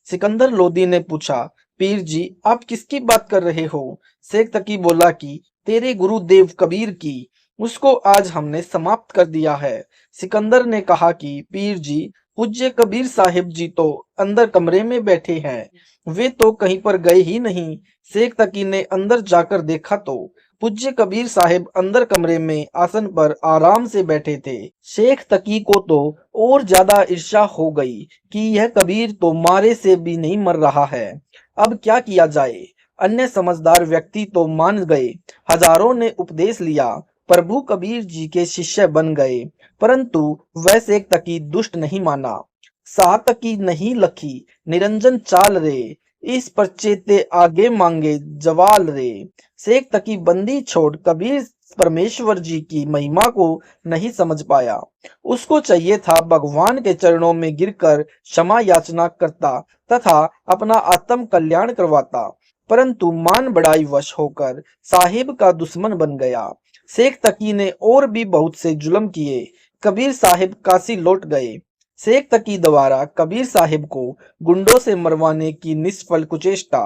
सिकंदर लोदी ने पूछा, पीर जी, आप किसकी बात कर रहे हो? शेख तकी बोला कि तेरे गुरुदेव कबीर की। उसको आज हमने समाप्त कर दिया है। सिकंदर ने कहा कि पीर जी, पूज्य कबीर साहिब जी तो अंदर कमरे में बैठे हैं, वे तो कहीं पर गए ही नहीं। शेख तकी ने अंदर जाकर देखा तो पूज्य कबीर साहिब अंदर कमरे में आसन पर आराम से बैठे थे। शेख तकी को तो और ज्यादा ईर्ष्या हो गई कि यह कबीर तो मारे से भी नहीं मर रहा है। अब क्या किया जाए? अन्य समझदार व्यक्ति तो मान गए। हजारों ने उपदेश लिया, प्रभु कबीर जी के शिष्य बन गए, परंतु वह शेख तकी दुष्ट नहीं माना। साह तकी नहीं लखी निरंजन चाल रे, इस पर्चे ते आगे मांगे जवाल रे। शेख तकी बंदी छोड़ कबीर परमेश्वर जी की महिमा को नहीं समझ पाया। उसको चाहिए था भगवान के चरणों में गिरकर क्षमा याचना करता तथा अपना आत्म कल्याण करवाता, परंतु मान बढ़ाई वश होकर साहिब का दुश्मन बन गया। शेख तकी ने और भी बहुत से जुल्म किए। कबीर साहिब काशी लौट गए। शेख तकी द्वारा कबीर साहिब को गुंडों से मरवाने की निष्फल कुचेष्टा।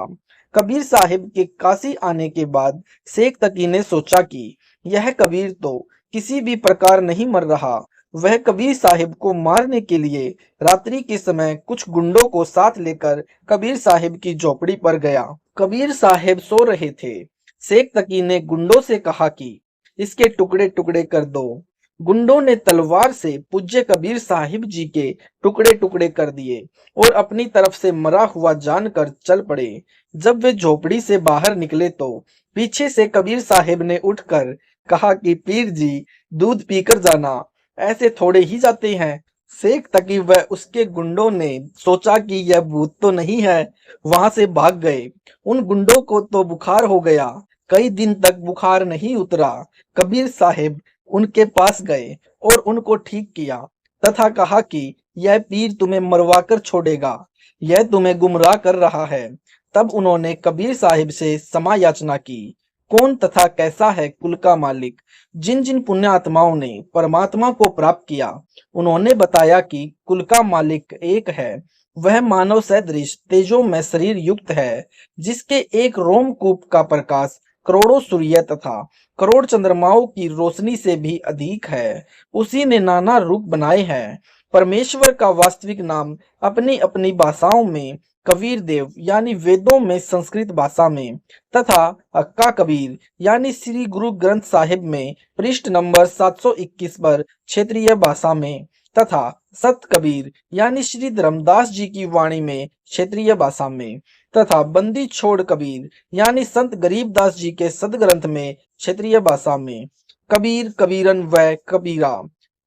कबीर साहिब के काशी आने के बाद शेख तकी ने सोचा कि यह कबीर तो किसी भी प्रकार नहीं मर रहा। वह कबीर साहिब को मारने के लिए रात्रि के समय कुछ गुंडों को साथ लेकर कबीर साहिब की झोपड़ी पर गया। कबीर साहिब सो रहे थे। शेख तकी ने गुंडों से कहा कि इसके टुकड़े टुकड़े कर दो। गुंडों ने तलवार से पूज्य कबीर साहिब जी के टुकड़े टुकड़े कर दिए और अपनी तरफ से मरा हुआ जानकर चल पड़े। जब वे झोपड़ी से बाहर निकले तो पीछे से कबीर साहिब ने उठकर कहा कि पीर जी, दूध पीकर जाना, ऐसे थोड़े ही जाते हैं। शेख तकी व उसके गुंडों ने सोचा कि यह भूत तो नहीं है, वहां से भाग गए। उन गुंडों को तो बुखार हो गया, कई दिन तक बुखार नहीं उतरा। कबीर साहिब उनके पास गए और उनको ठीक किया तथा कहा कि यह पीर तुम्हें मरवा कर छोड़ेगा, यह तुम्हें गुमराह कर रहा है। तब उन्होंने कबीर साहिब से क्षमा याचना की। कौन तथा कैसा है कुल का मालिक? जिन जिन पुण्य आत्माओं ने परमात्मा को प्राप्त किया, उन्होंने बताया कि कुल का मालिक एक है। वह मानव सदृश तेजोमय शरीर युक्त है, जिसके एक रोमकूप का प्रकाश करोड़ों सूर्य तथा करोड़ चंद्रमाओं की रोशनी से भी अधिक है। उसी ने नाना रूप बनाए हैं। परमेश्वर का वास्तविक नाम अपनी अपनी भाषाओं में कबीर देव यानी वेदों में संस्कृत भाषा में तथा हक्का कबीर यानी श्री गुरु ग्रंथ साहिब में पृष्ठ नंबर 721 पर क्षेत्रीय भाषा में तथा सत कबीर यानी श्री धर्मदास जी की वाणी में क्षेत्रीय भाषा में तथा बंदी छोड़ कबीर यानी संत गरीबदास जी के सदग्रंथ में क्षेत्रीय भाषा में कबीर कबीरन व कबीरा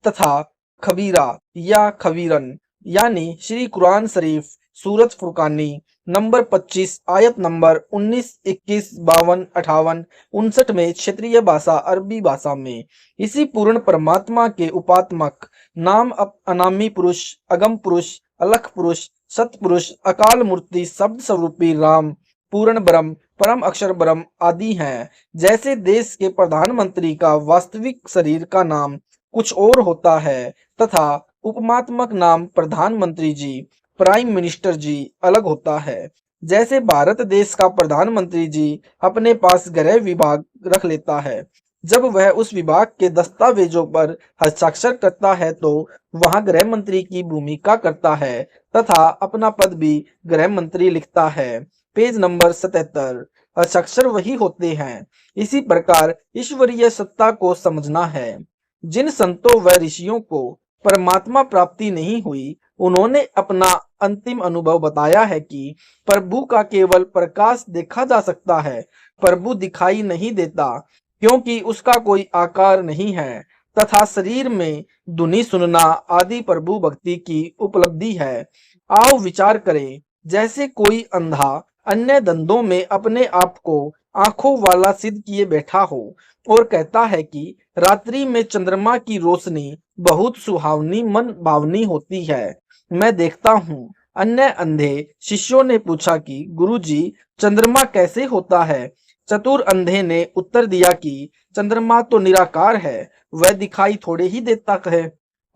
तथा खबीरा या खबीरन यानी श्री कुरान शरीफ सूरत फुरकानी नंबर 25 आयत नंबर 19, 21, 52, 58, 59 में क्षेत्रीय भाषा अरबी भाषा में। इसी पूर्ण परमात्मा के उपात्मक नाम अनामी पुरुष, अगम पुरुष, अलख पुरुष, सतपुरुष, अकाल मूर्ति, शब्द स्वरूपी राम, पूर्ण ब्रह्म, परम अक्षर ब्रह्म आदि हैं। जैसे देश के प्रधानमंत्री का वास्तविक शरीर का नाम कुछ और होता है तथा उपमात्मक नाम प्रधानमंत्री जी, प्राइम मिनिस्टर जी अलग होता है। जैसे भारत देश का प्रधानमंत्री जी अपने पास गृह विभाग रख लेता है, जब वह उस विभाग के दस्तावेजों पर हस्ताक्षर करता है तो वहां गृह मंत्री की भूमिका करता है तथा अपना पद भी गृह मंत्री लिखता है। Page number 77। हस्ताक्षर वही होते हैं। इसी प्रकार ईश्वरीय सत्ता को समझना है। जिन संतों व ऋषियों को परमात्मा प्राप्ति नहीं हुई, उन्होंने अपना अंतिम अनुभव बताया है कि प्रभु का केवल प्रकाश देखा जा सकता है, प्रभु दिखाई नहीं देता क्योंकि उसका कोई आकार नहीं है तथा शरीर में धुनी सुनना आदि प्रभु भक्ति की उपलब्धि है। आओ विचार करें। जैसे कोई अंधा अन्य धंधों में अपने आप को आंखों वाला सिद्ध किए बैठा हो और कहता है कि रात्रि में चंद्रमा की रोशनी बहुत सुहावनी मन भावनी होती है, मैं देखता हूँ। अन्य अंधे शिष्यों ने पूछा कि गुरुजी, चंद्रमा कैसे होता है? चतुर अंधे ने उत्तर दिया कि चंद्रमा तो निराकार है, वह दिखाई थोड़े ही देता है।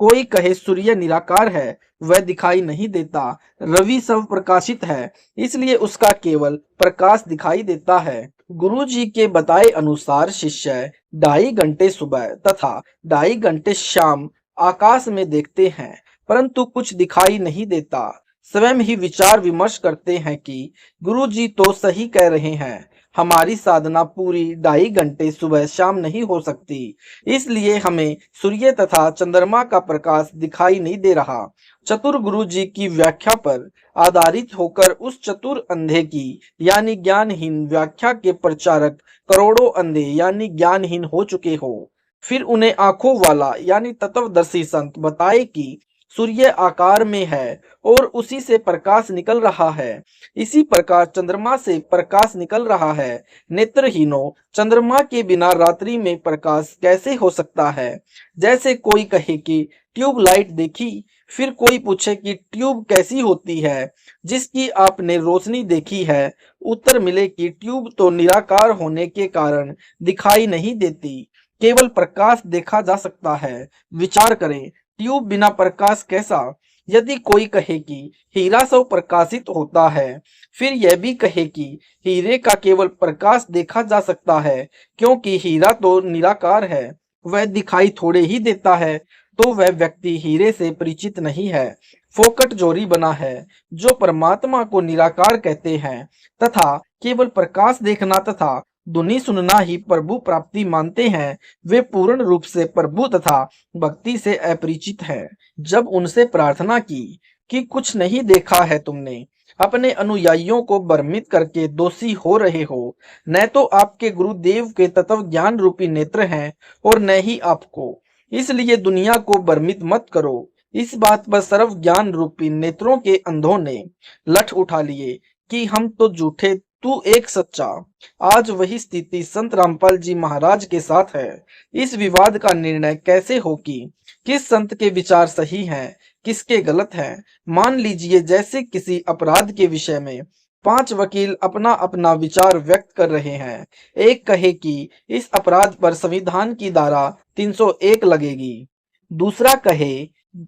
कोई कहे सूर्य निराकार है, वह दिखाई नहीं देता। रवि सब प्रकाशित है, इसलिए उसका केवल प्रकाश दिखाई देता है। गुरु जी के बताए अनुसार शिष्य 2.5 घंटे सुबह तथा 2.5 घंटे शाम आकाश में देखते हैं, परंतु कुछ दिखाई नहीं देता। स्वयं ही विचार विमर्श करते हैं कि गुरु जी तो सही कह रहे हैं, हमारी साधना पूरी 2.5 घंटे सुबह शाम नहीं हो सकती, इसलिए हमें सूर्य तथा चंद्रमा का प्रकाश दिखाई नहीं दे रहा। चतुर गुरु जी की व्याख्या पर आधारित होकर उस चतुर अंधे की यानी ज्ञानहीन व्याख्या के प्रचारक करोड़ों अंधे यानी ज्ञानहीन हो चुके हो। फिर उन्हें आंखों वाला यानी तत्वदर्शी संत बताए कि सूर्य आकार में है और उसी से प्रकाश निकल रहा है। इसी प्रकार चंद्रमा से प्रकाश निकल रहा है। नेत्रहीनों, चंद्रमा के बिना रात्रि में प्रकाश कैसे हो सकता है? जैसे कोई कहे कि ट्यूबलाइट देखी, फिर कोई पूछे कि ट्यूब कैसी होती है जिसकी आपने रोशनी देखी है। उत्तर मिले कि ट्यूब तो निराकार होने के कारण दिखाई नहीं देती, केवल प्रकाश देखा जा सकता है। विचार करें, ट्यूब बिना प्रकाश कैसा? यदि कोई कहे कि हीरा सब प्रकाशित होता है, फिर यह भी कहे कि हीरे का केवल प्रकाश देखा जा सकता है क्योंकि हीरा तो निराकार है, वह दिखाई थोड़े ही देता है, तो वह व्यक्ति हीरे से परिचित नहीं है, फोकट जोरी बना है। जो परमात्मा को निराकार कहते हैं तथा केवल प्रकाश देखना तथा धुनी सुनना ही प्रभु प्राप्ति मानते हैं, वे पूर्ण रूप से प्रभु तथा भक्ति से अपरिचित हैं। जब उनसे प्रार्थना की कि कुछ नहीं देखा है तुमने, अपने अनुयायियों को भ्रमित करके दोषी हो रहे हो। न तो आपके गुरुदेव के तत्व ज्ञान रूपी नेत्र हैं और न ही आपको, इसलिए दुनिया को भ्रमित मत करो। इस बात पर सर्व ज्ञान रूपी नेत्रों के अंधों ने लठ उठा लिए कि हम तो झूठे, तू एक सच्चा। आज वही स्थिति संत रामपाल जी महाराज के साथ है। इस विवाद का निर्णय कैसे हो कि किस संत के विचार सही हैं, किसके गलत हैं। मान लीजिए जैसे किसी अपराध के विषय में 5 वकील अपना अपना विचार व्यक्त कर रहे हैं। एक कहे कि इस अपराध पर संविधान की धारा 301 लगेगी, दूसरा कहे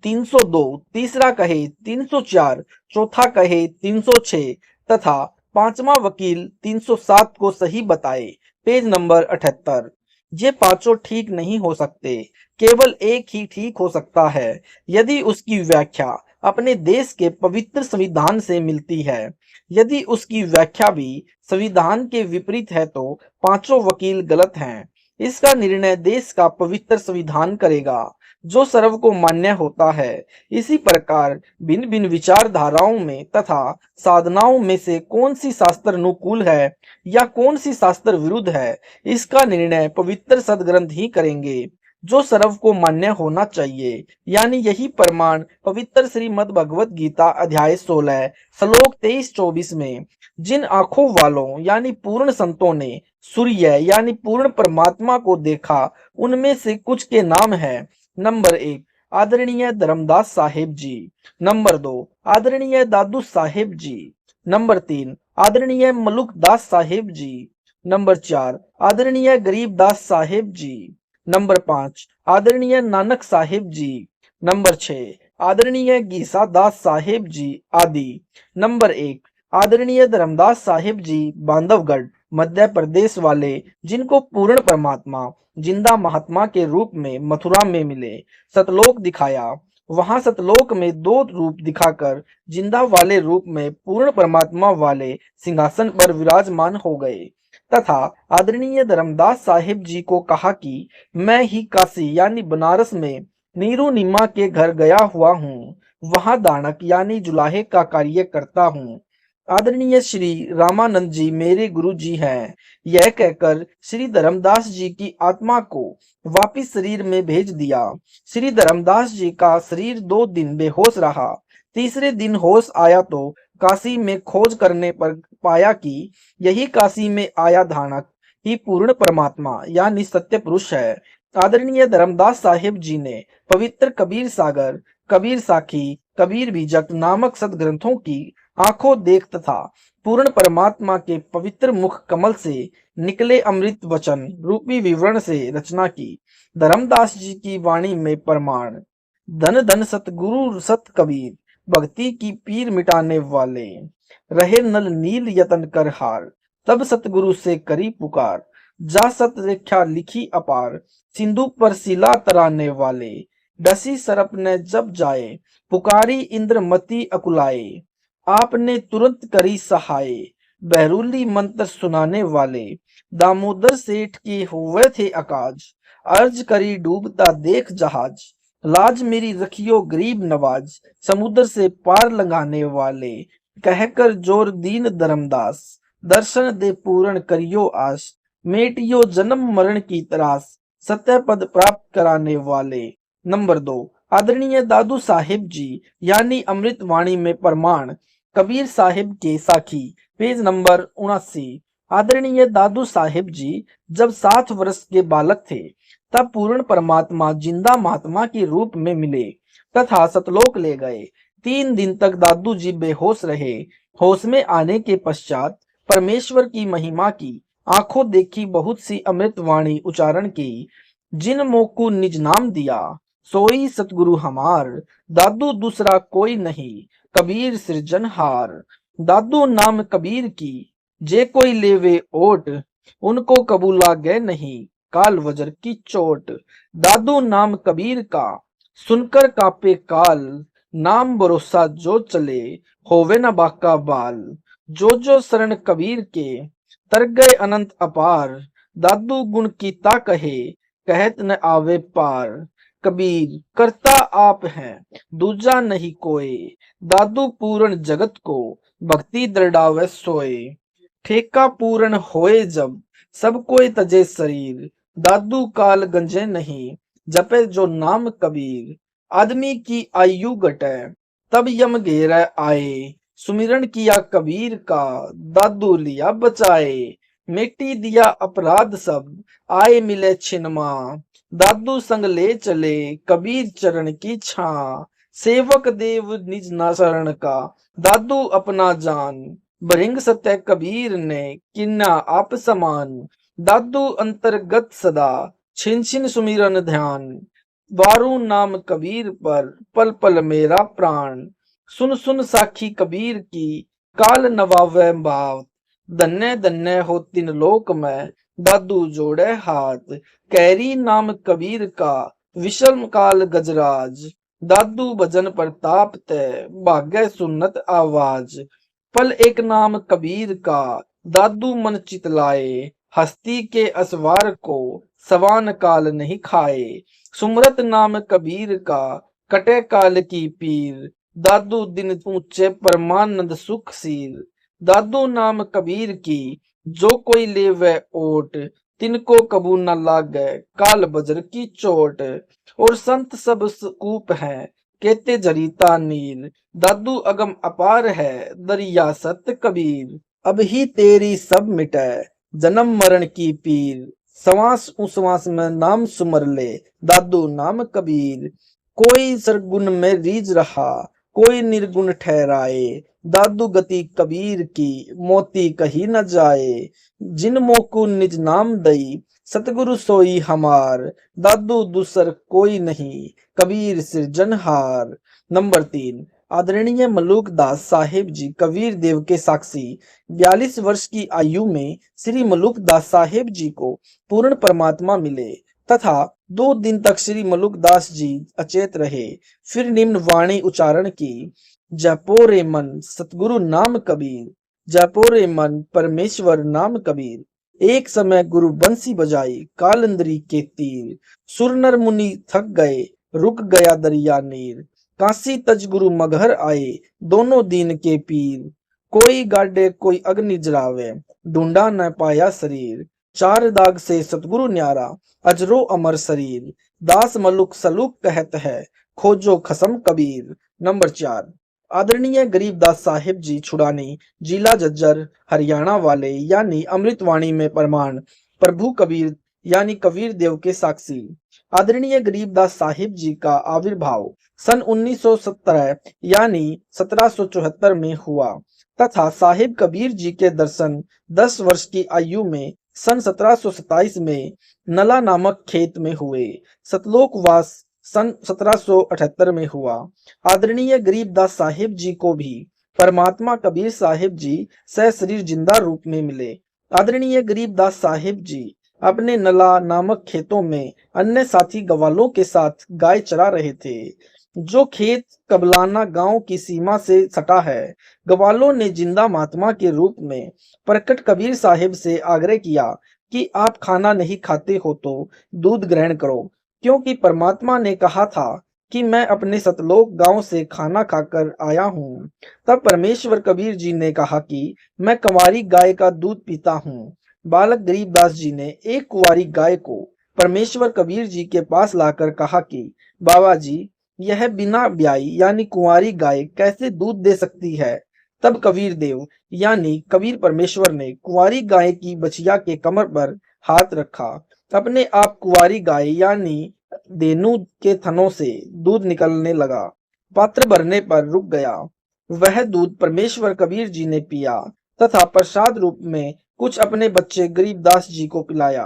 302, तीसरा कहे 304, चौथा कहे 306 तथा पांचवा वकील 307 को सही बताए। Page number 78। ये पांचों ठीक नहीं हो सकते, केवल एक ही ठीक हो सकता है, यदि उसकी व्याख्या अपने देश के पवित्र संविधान से मिलती है। यदि उसकी व्याख्या भी संविधान के विपरीत है तो पांचों वकील गलत हैं। इसका निर्णय देश का पवित्र संविधान करेगा, जो सर्व को मान्य होता है। इसी प्रकार भिन्न भिन्न विचारधाराओं में तथा साधनाओं में से कौन सी शास्त्र अनुकूल है या कौन सी शास्त्र विरुद्ध है, इसका निर्णय पवित्र सदग्रंथ ही करेंगे, जो सर्व को मान्य होना चाहिए। यानी यही प्रमाण पवित्र श्रीमद् भगवत गीता अध्याय 16 श्लोक 23-24 में जिन आंखों वालों यानी पूर्ण संतों ने सूर्य यानी पूर्ण परमात्मा को देखा, उनमें से कुछ के नाम है। नंबर 1 आदरणीय धर्मदास साहेब जी। नंबर 2 आदरणीय दादू साहेब जी। नंबर 3 आदरणीय मलुक दास साहेब जी। नंबर 4 आदरणीय गरीब दास साहेब जी। नंबर 5 आदरणीय नानक साहेब जी। नंबर 6 आदरणीय गीसा दास साहेब जी आदि। नंबर 1 आदरणीय धर्मदास साहेब जी बांधवगढ़ मध्य प्रदेश वाले, जिनको पूर्ण परमात्मा जिंदा महात्मा के रूप में मथुरा में मिले, सतलोक दिखाया। वहां सतलोक में 2 रूप दिखाकर जिंदा वाले रूप में पूर्ण परमात्मा वाले सिंहासन पर विराजमान हो गए तथा आदरणीय धर्मदास साहिब जी को कहा कि मैं ही काशी यानी बनारस में नीरू निमा के घर गया हुआ हूँ, वहां दानक यानी जुलाहे का कार्य करता हूँ। आदरणीय श्री रामानंद जी मेरे गुरु जी हैं। यह कहकर श्री धर्मदास जी की आत्मा को वापिस शरीर में भेज दिया। श्री धर्मदास जी का शरीर 2 दिन बेहोश रहा। तीसरे दिन होश आया तो काशी में खोज करने पर पाया कि यही काशी में आया धानक ही पूर्ण परमात्मा यानी सत्य पुरुष है। आदरणीय धर्मदास साहिब जी ने पवित्र कबीर सागर, कबीर साखी, कबीर बीजक नामक सदग्रंथों की आंखों देख तथा पूर्ण परमात्मा के पवित्र मुख कमल से निकले अमृत वचन रूपी विवरण से रचना की। धर्मदास जी की वाणी में प्रमाण। धन धन सतगुरु सत कबीर, भक्ति की पीर मिटाने वाले, रहे नल नील यतन कर हार, तब सतगुरु से करी पुकार, जा सत रेखा लिखी अपार, सिंधु पर शिला तराने वाले, डसी सरप ने जब जाए, पुकारी इंद्रमती अकुलाए, आपने तुरंत करी सहाय, बहरूली मंत्र सुनाने वाले, दामोदर सेठ के हुए थे अकाज, अर्ज करी डूबता देख जहाज, लाज मेरी रखियो गरीब नवाज, समुद्र से पार लगाने वाले, कहकर जोर दीन धर्मदास, दर्शन दे पूर्ण करियो आस, मेटियो जन्म मरण की तरास, सत्य पद प्राप्त कराने वाले। नंबर 2 आदरणीय दादू साहिब जी यानी अमृत वाणी में प्रमाण। कबीर साहिब के साखी, पेज नंबर 79। आदरणीय दादू साहिब जी जब 7 वर्ष के बालक थे तब पूर्ण परमात्मा जिंदा महात्मा के रूप में मिले तथा सतलोक ले गए। 3 दिन तक दादू जी बेहोश रहे। होश में आने के पश्चात परमेश्वर की महिमा की आंखों देखी बहुत सी अमृत वाणी उच्चारण की। जिन मोकू निज नाम दिया, सोई सतगुरु हमार, दादू दूसरा कोई नहीं, कबीर सृजनहार। दादू नाम कबीर की, जे कोई लेवे ओट, उनको कबूला गए नहीं, काल वजर की चोट। दादू नाम कबीर का, सुनकर कापे काल, नाम भरोसा जो चले, होवे न बाका बाल। जो शरण कबीर के, तर गए अनंत अपार, दादू गुण कीता कहे, कहत न आवे पार। कबीर करता आप हैं, दूजा नहीं कोई, दादू पूर्ण जगत को, भक्ति दृढ़ावे सोए। ठेका पूर्ण होए जब, सब कोई तजे शरीर, दादू काल गंजे नहीं, जपे जो नाम कबीर। आदमी की आयु घटे, तब यम घेर आए, सुमिरन किया कबीर का, दादू लिया बचाए। मिट्टी दिया अपराध सब, आए मिले छिनमा, दादू संग ले चले, कबीर चरण की छां। सेवक देव निज ना शरण का, दादू अपना जान, बरिंग सत्य कबीर ने किन्ना आप समान। दादू अंतर्गत सदा, छिन छिन सुमिरन ध्यान, वारू नाम कबीर पर, पल पल मेरा प्राण। सुन सुन साखी कबीर की, काल नवावे भाव, धन्य धन्य हो तीन लोक में, दादू जोड़े हाथ। कैरी नाम कबीर का, विषम काल गजराज, दादू भजन प्रताप ते, भाग्य सुन्नत आवाज। पल एक नाम कबीर का, दादू मन चितलाए, हस्ती के असवार को, सवान काल नहीं खाए। सुमरत नाम कबीर का, कटे काल की पीर, दादू दिन ऊंचे परमानंद सुख सीर। दादू नाम कबीर की, जो कोई ले वह ओट, तिनको कबू न लागे काल बजर की चोट। और संत सब कूप हैं, कहते जरीता नीर, दादू अगम अपार है, दरिया सत कबीर। अब ही तेरी सब मिटे, जन्म मरण की पीर, श्वास उश्वास में नाम सुमर ले, दादू नाम कबीर। कोई सरगुन में रीझ रहा, कोई निर्गुण ठहराए, दादू गति कबीर की, मोती कही न जाए। जिन मोकु निज नाम दई, सतगुरु सोई हमार, दादू दूसर कोई नहीं, कबीर सृजनहार। नंबर 3, आदरणीय मलूक दास साहिब जी कबीर देव के साक्षी। 42 वर्ष की आयु में श्री मलूक दास साहिब जी को पूर्ण परमात्मा मिले तथा 2 दिन तक श्री मलूक दास जी अचेत रहे। फिर निम्न वाणी उच्चारण की, जपो रे मन सतगुरु नाम कबीर, जपो रे मन परमेश्वर नाम कबीर। एक समय गुरु बंसी बजाई, कालंदरी के तीर, सुर नर मुनि थक गए, रुक गया दरिया नीर। काशी तज गुरु मगहर आए, दोनों दीन के पीर, कोई गाडे कोई अग्नि जरावे, ढूंढा न पाया शरीर। 4 दाग से सतगुरु न्यारा, अजरो अमर शरीर, दास मलुक सलूक कहत है, खोजो खसम कबीर। नंबर 4, आदरणीय गरीबदास साहिब जी छुड़ानी, जिला झज्जर हरियाणा वाले, यानी अमृतवाणी में प्रमाण, प्रभु कबीर यानी कबीर देव के साक्षी। आदरणीय गरीबदास साहिब जी का आविर्भाव सन 1917 यानी 1774 में हुआ तथा साहिब कबीर जी के दर्शन 10 वर्ष की आयु में सन 1727 में नला नामक खेत में हुए। सतलोकवास सन 1778 में हुआ। आदरणीय गरीबदास साहिब जी को भी परमात्मा कबीर साहिब जी सशरीर जिंदा रूप में मिले। आदरणीय गरीबदास साहिब जी अपने नला नामक खेतों में अन्य साथी गवालों के साथ गाय चरा रहे थे। जो खेत कबलाना गांव की सीमा से सटा है। गवालों ने जिंदा महात्मा के रूप में प्रकट कबीर साहिब से आग्रह किया कि आप खाना नहीं खाते हो तो दूध ग्रहण करो, क्योंकि परमात्मा ने कहा था कि मैं अपने सतलोक गांव से खाना खाकर आया हूँ। तब परमेश्वर कबीर जी ने कहा कि मैं कंवारी गाय का दूध पीता हूँ। बालक गरीबदास जी ने एक कुंवारी गाय को परमेश्वर कबीर जी के पास लाकर कहा कि बाबा जी, यह बिना ब्याई यानी कुंवारी गाय कैसे दूध दे सकती है। तब कबीर देव यानी कबीर परमेश्वर ने कुंवारी गाय की बछिया के कमर पर हाथ रखा। अपने आप कुंवारी गाय यानी देनू के थनों से दूध निकलने लगा। पात्र भरने पर रुक गया। वह दूध परमेश्वर कबीर जी ने पिया तथा प्रसाद रूप में कुछ अपने बच्चे गरीबदास जी को पिलाया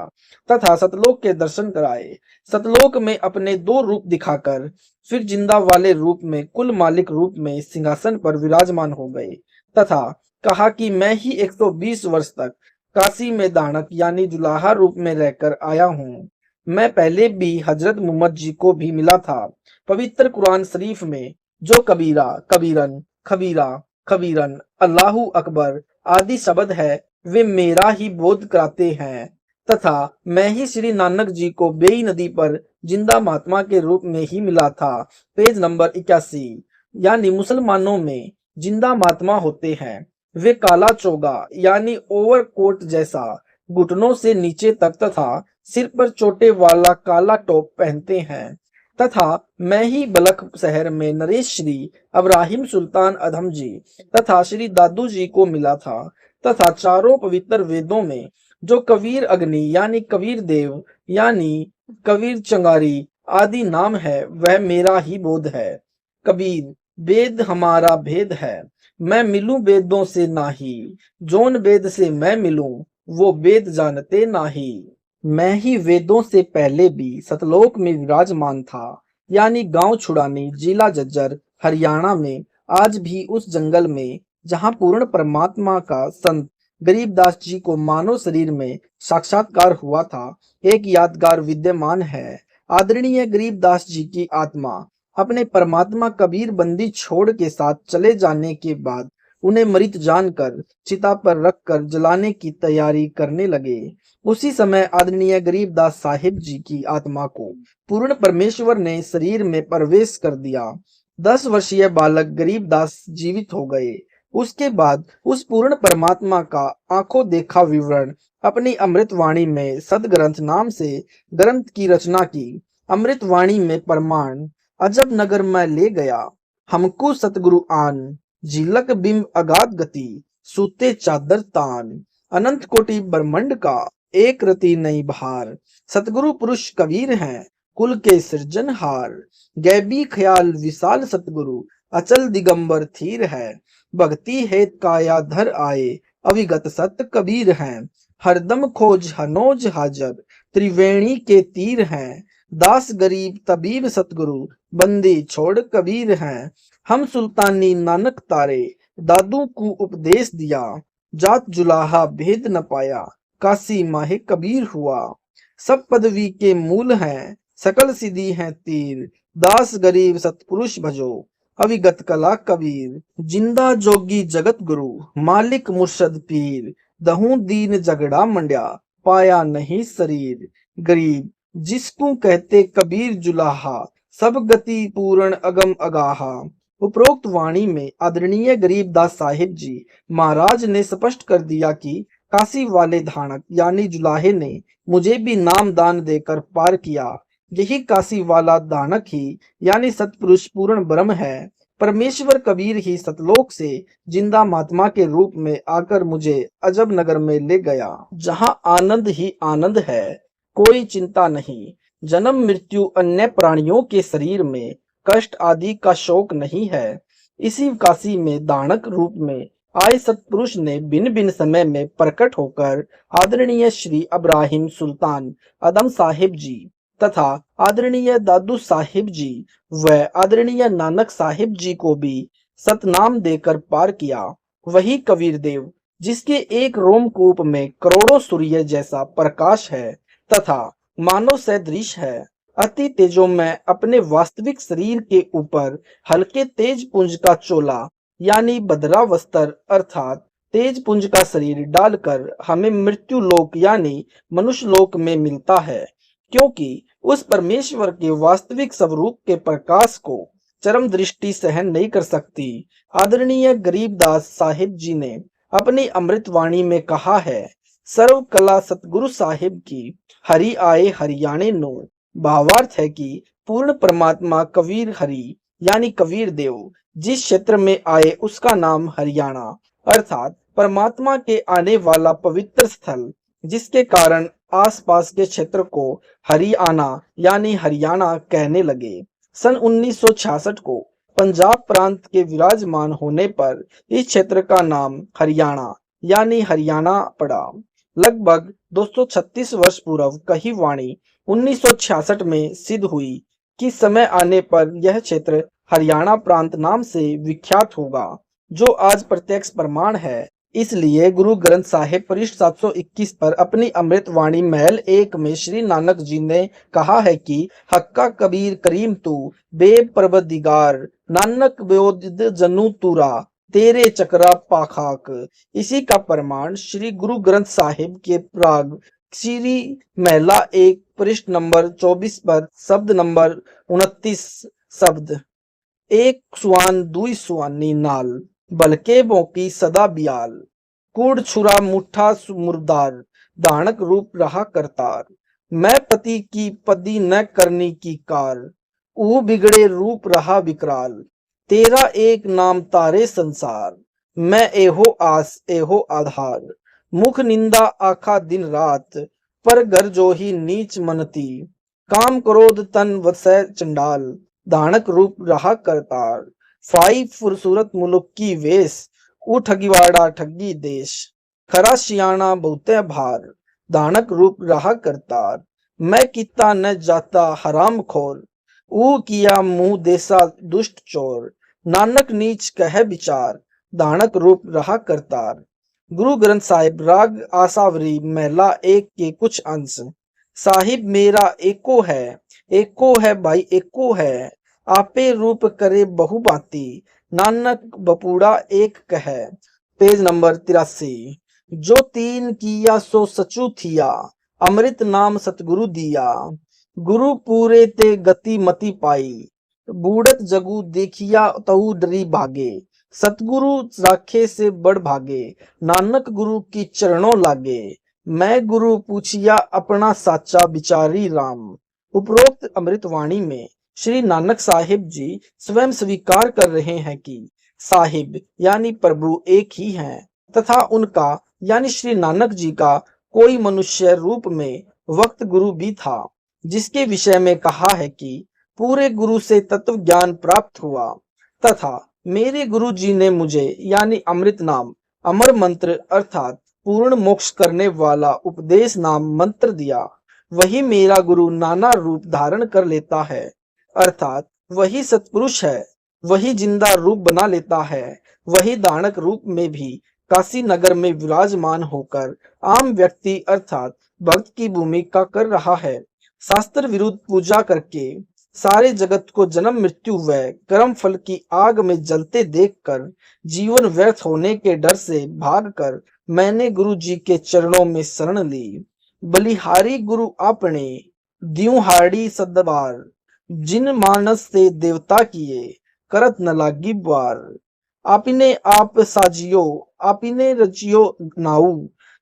तथा सतलोक के दर्शन कराए। सतलोक में अपने 2 रूप दिखाकर फिर जिंदा वाले रूप में कुल मालिक रूप में सिंहासन पर विराजमान हो गए तथा कहा कि मैं ही 120 वर्ष तक काशी में दानक यानी जुलाहा रूप में रहकर आया हूँ। मैं पहले भी हजरत मोहम्मद जी को भी मिला था। पवित्र कुरान शरीफ में जो कबीरा, कबीरन, खबीरा, खबीरन, अल्लाहू अकबर आदि शब्द है वे मेरा ही बोध कराते हैं तथा मैं ही श्री नानक जी को बेई नदी पर जिंदा महात्मा के रूप में ही मिला था। Page number 81। यानी मुसलमानों में जिंदा महात्मा होते हैं। वे काला चोगा यानी ओवरकोट जैसा घुटनों से नीचे तक तथा सिर पर चोटे वाला काला टोप पहनते हैं तथा मैं ही बलख शहर में नरेश श्री अब्राहिम सुल्तान अधम जी तथा श्री दादू जी को मिला था तथा चारों पवित्र वेदों में जो कबीर अग्नि यानी कबीर देव यानी कबीर चंगारी आदि नाम है वह मेरा ही बोध है। कबीर, वेद हमारा भेद है, मैं मिलूं वेदों से नाही, जोन वेद से मैं मिलूं वो वेद जानते नाही। मैं ही वेदों से पहले भी सतलोक में विराजमान था, यानी गांव छुड़ानी, जिला झज्जर, हरियाणा में। आज भी उस जंगल में जहां पूर्ण परमात्मा का संत गरीबदास जी को मानव शरीर में साक्षात्कार हुआ था, एक यादगार विद्यमान है। आदरणीय गरीबदास जी की आत्मा अपने परमात्मा कबीर बंदी छोड़ के साथ चले जाने के बाद उन्हें मृत जानकर चिता पर रखकर जलाने की तैयारी करने लगे। उसी समय आदरणीय गरीबदास साहिब जी की आत्मा को पूर्ण परमेश्वर ने शरीर में प्रवेश कर दिया। 10 वर्षीय बालक गरीबदास जीवित हो गए। उसके बाद उस पूर्ण परमात्मा का आंखों देखा विवरण अपनी अमृतवाणी में सदग्रंथ नाम से ग्रंथ की रचना की। अमृतवाणी में प्रमाण, अजब नगर में ले गया हमको सतगुरु आन, झिलक बिंब अगाध गति, सूते चादर तान, अनंत कोटि ब्रह्मंड का एक रति नहीं भार। सतगुरु पुरुष कबीर हैं, कुल के सृजनहार, गैबी ख्याल विशाल सतगुरु, अचल दिगंबर थीर है, भक्ति हेत काया धर आए, अविगत सत कबीर हैं, हरदम खोज हनोज हाजर, त्रिवेणी के तीर हैं, दास गरीब तबीब सतगुरु, बंदी छोड़ कबीर हैं, हम सुल्तानी नानक तारे, दादू को उपदेश दिया, जात जुलाहा भेद न पाया, काशी माहे कबीर हुआ। सब पदवी के मूल हैं, सकल सिद्धि हैं तीर, दास गरीब सतपुरुष भजो, अविगत कला कबीर। जिंदा जोगी जगत गुरु, मालिक मुर्शद पीर, दहू दीन झगड़ा मंड्या, पाया नहीं शरीर। गरीब जिसको कहते कबीर जुलाहा, सब गति पूर्ण अगम अगाहा। उपरोक्त वाणी में आदरणीय गरीबदास साहिब जी महाराज ने स्पष्ट कर दिया कि काशी वाले धानक यानी जुलाहे ने मुझे भी नाम दान देकर पार किया। यही काशी वाला दानक ही यानी सतपुरुष पूर्ण ब्रह्म है। परमेश्वर कबीर ही सतलोक से जिंदा महात्मा के रूप में आकर मुझे अजब नगर में ले गया, जहां आनंद ही आनंद है, कोई चिंता नहीं। जन्म मृत्यु अन्य प्राणियों के शरीर में कष्ट आदि का शोक नहीं है। इसी काशी में दानक रूप में आए सतपुरुष ने भिन्न भिन्न समय में प्रकट होकर आदरणीय श्री अब्राहिम सुल्तान अदम साहिब जी तथा आदरणीय दादू साहिब जी व आदरणीय नानक साहिब जी को भी सतनाम देकर पार किया। वही कबीर देव जिसके एक रोमकूप में करोड़ों सूर्य जैसा प्रकाश है तथा मानव सदृश है, अति तेजो में अपने वास्तविक शरीर के ऊपर हल्के तेज पुंज का चोला यानी बदरा वस्त्र अर्थात तेज पुंज का शरीर डालकर हमें मृत्यु लोक यानी मनुष्य लोक में मिलता है, क्योंकि उस परमेश्वर के वास्तविक स्वरूप के प्रकाश को चरम दृष्टि सहन नहीं कर सकती। आदरणीय गरीबदास साहिब जी ने अपनी अमृतवाणी में कहा है, सर्व कला सतगुरु साहिब की, हरि आए हरियाणे नो। भावार्थ है कि पूर्ण परमात्मा कबीर हरि यानी कबीर देव जिस क्षेत्र में आए उसका नाम हरियाणा अर्थात परमात्मा के आने वाला पवित्र स्थल, जिसके कारण आसपास के क्षेत्र को हरियाणा यानी हरियाणा कहने लगे। सन 1966 को पंजाब प्रांत के विराजमान होने पर इस क्षेत्र का नाम हरियाणा यानी हरियाणा पड़ा। लगभग 236 वर्ष पूर्व कही वाणी 1966 में सिद्ध हुई कि समय आने पर यह क्षेत्र हरियाणा प्रांत नाम से विख्यात होगा, जो आज प्रत्यक्ष प्रमाण है। इसलिए गुरु ग्रंथ साहिब पृष्ठ 721 पर अपनी अमृत वाणी महल 1 में श्री नानक जी ने कहा है कि हक्का कबीर करीम तू बेपरवदिगार, नानक ब्योद जनु तुरा, तेरे चक्रा पाखाक। इसी का प्रमाण श्री गुरु ग्रंथ साहिब के प्राग श्री महिला 1 पृष्ठ नंबर 24 पर शब्द नंबर 29 शब्द एक सुआन दुई सुआनी नाल, बलके बोकी सदा बियाल, कूड़ छुरा मुठा मुर्दार, दानक रूप रहा करतार। मैं पति की पदी न करनी की कार, ऊ बिगड़े रूप रहा विकराल, तेरा एक नाम तारे संसार, मैं एहो आस एहो आधार। मुख निंदा आखा दिन रात, पर घर जो ही नीच मनती, काम क्रोध तन वसै चंडाल, दानक रूप रहा करतार। फाई फुरसूरत मुलुक की वेश, ऊ ठगीवाड़ा ठगी देश। खरा सियाना बहुते भार, दानक रूप रहा करतार। मैं किता न जाता हराम खोर, ऊ किया मुंह देसा दुष्ट चोर। नानक नीच कह विचार, दानक रूप रहा करतार। गुरु ग्रंथ साहिब राग आसावरी महला 1 के कुछ अंश। साहिब मेरा एको है भाई एको है। आपे रूप करे बहु बाती, नानक बपूड़ा एक कहे। Page number 83। जो तीन किया सो सचू थिया, अमृत नाम सतगुरु दिया। गुरु पूरे ते गति मति पाई, बूढ़त जगू देखिया तहु डरी भागे। सतगुरु राखे से बड़ भागे, नानक गुरु की चरणों लागे। मैं गुरु पूछिया अपना साचा बिचारी राम। उपरोक्त अमृतवाणी में श्री नानक साहिब जी स्वयं स्वीकार कर रहे हैं कि साहिब यानी प्रभु एक ही हैं तथा उनका यानी श्री नानक जी का कोई मनुष्य रूप में वक्त गुरु भी था, जिसके विषय में कहा है कि पूरे गुरु से तत्व ज्ञान प्राप्त हुआ तथा मेरे गुरु जी ने मुझे यानी अमृत नाम अमर मंत्र अर्थात पूर्ण मोक्ष करने वाला उपदेश नाम मंत्र दिया। वही मेरा गुरु नाना रूप धारण कर लेता है, अर्थात वही सत्पुरुष है, वही जिंदा रूप बना लेता है, वही दानक रूप में भी काशी नगर में विराजमान होकर आम व्यक्ति अर्थात भक्त की भूमिका कर रहा है। शास्त्र विरुद्ध पूजा करके सारे जगत को जन्म मृत्यु व कर्म फल की आग में जलते देखकर जीवन व्यर्थ होने के डर से भागकर मैंने गुरु जी के चरणों में शरण ली। बलिहारी गुरु आपने द्यूं हाड़ी सदबार, जिन मानस से देवता किए करत न लागी बार। आपने आप साजियो आपने रचियो नाऊ,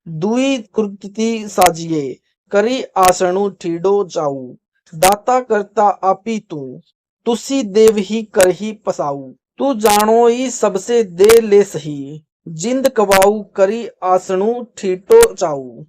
दुई कृति साजिए करी आसणु ठीडो जाऊ। दाता करता आपी तू, तुसी देव ही कर ही पसाऊ। तू जानो ही सबसे दे ले सही, जिंद कवाऊ करी आसणु ठीटो चाऊ।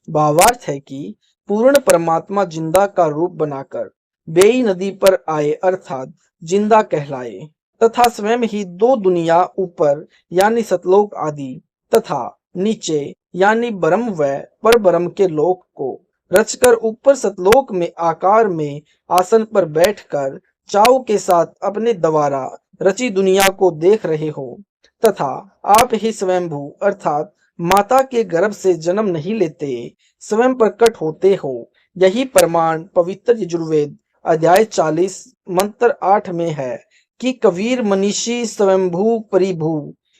भावार्थ है कि पूर्ण परमात्मा जिंदा का रूप बनाकर बेई नदी पर आए अर्थात जिंदा कहलाए तथा स्वयं ही दो दुनिया ऊपर यानी सतलोक आदि तथा नीचे यानी ब्रह्म व पर ब्रह्म के लोक को रचकर ऊपर सतलोक में आकार में आसन पर बैठकर चाव के साथ अपने द्वारा रची दुनिया को देख रहे हो तथा आप ही स्वयंभू अर्थात माता के गर्भ से जन्म नहीं लेते, स्वयं प्रकट होते हो। यही प्रमाण पवित्र यजुर्वेद अध्याय 40 मंत्र 8 में है कि कबीर मनीषी स्वयंभू परिभू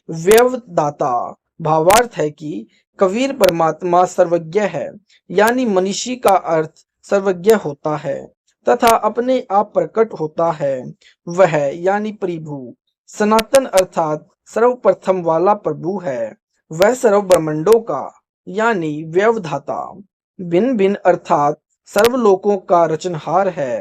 व्यवदाता। भावार्थ है कि कबीर परमात्मा सर्वज्ञ है यानी मनीषी का अर्थ सर्वज्ञ होता है तथा अपने आप प्रकट होता है। वह यानी प्रभु सनातन अर्थात सर्वप्रथम वाला प्रभु है। वह सर्व ब्रह्मंडों का यानी व्यवधाता भिन्न भिन्न अर्थात सर्वलोकों का रचनहार है।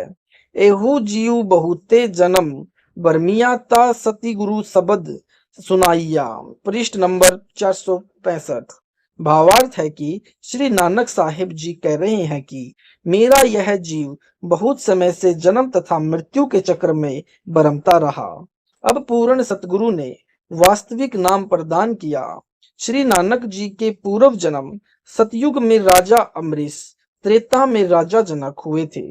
एहू जीव बहुते जन्म बर्मियाता सती गुरु शब्द सुनाइया। पृष्ठ नंबर 465। भावार्थ है कि श्री नानक साहिब जी कह रहे हैं कि मेरा यह जीव बहुत समय से जन्म तथा मृत्यु के चक्र में बरमता रहा। अब पूर्ण सतगुरु ने वास्तविक नाम प्रदान किया। श्री नानक जी के पूर्व जन्म सतयुग में राजा अमरीश, त्रेता में राजा जनक हुए थे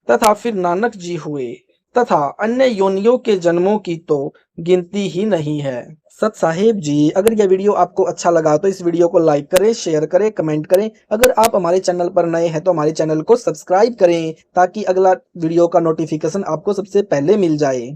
तथा फिर नानक जी हुए तथा अन्य योनियों के जन्मों की तो गिनती ही नहीं है। सत साहिब जी, अगर यह वीडियो आपको अच्छा लगा तो इस वीडियो को लाइक करें, शेयर करें, कमेंट करें। अगर आप हमारे चैनल पर नए हैं तो हमारे चैनल को सब्सक्राइब करें ताकि अगला वीडियो का नोटिफिकेशन आपको सबसे पहले मिल जाए।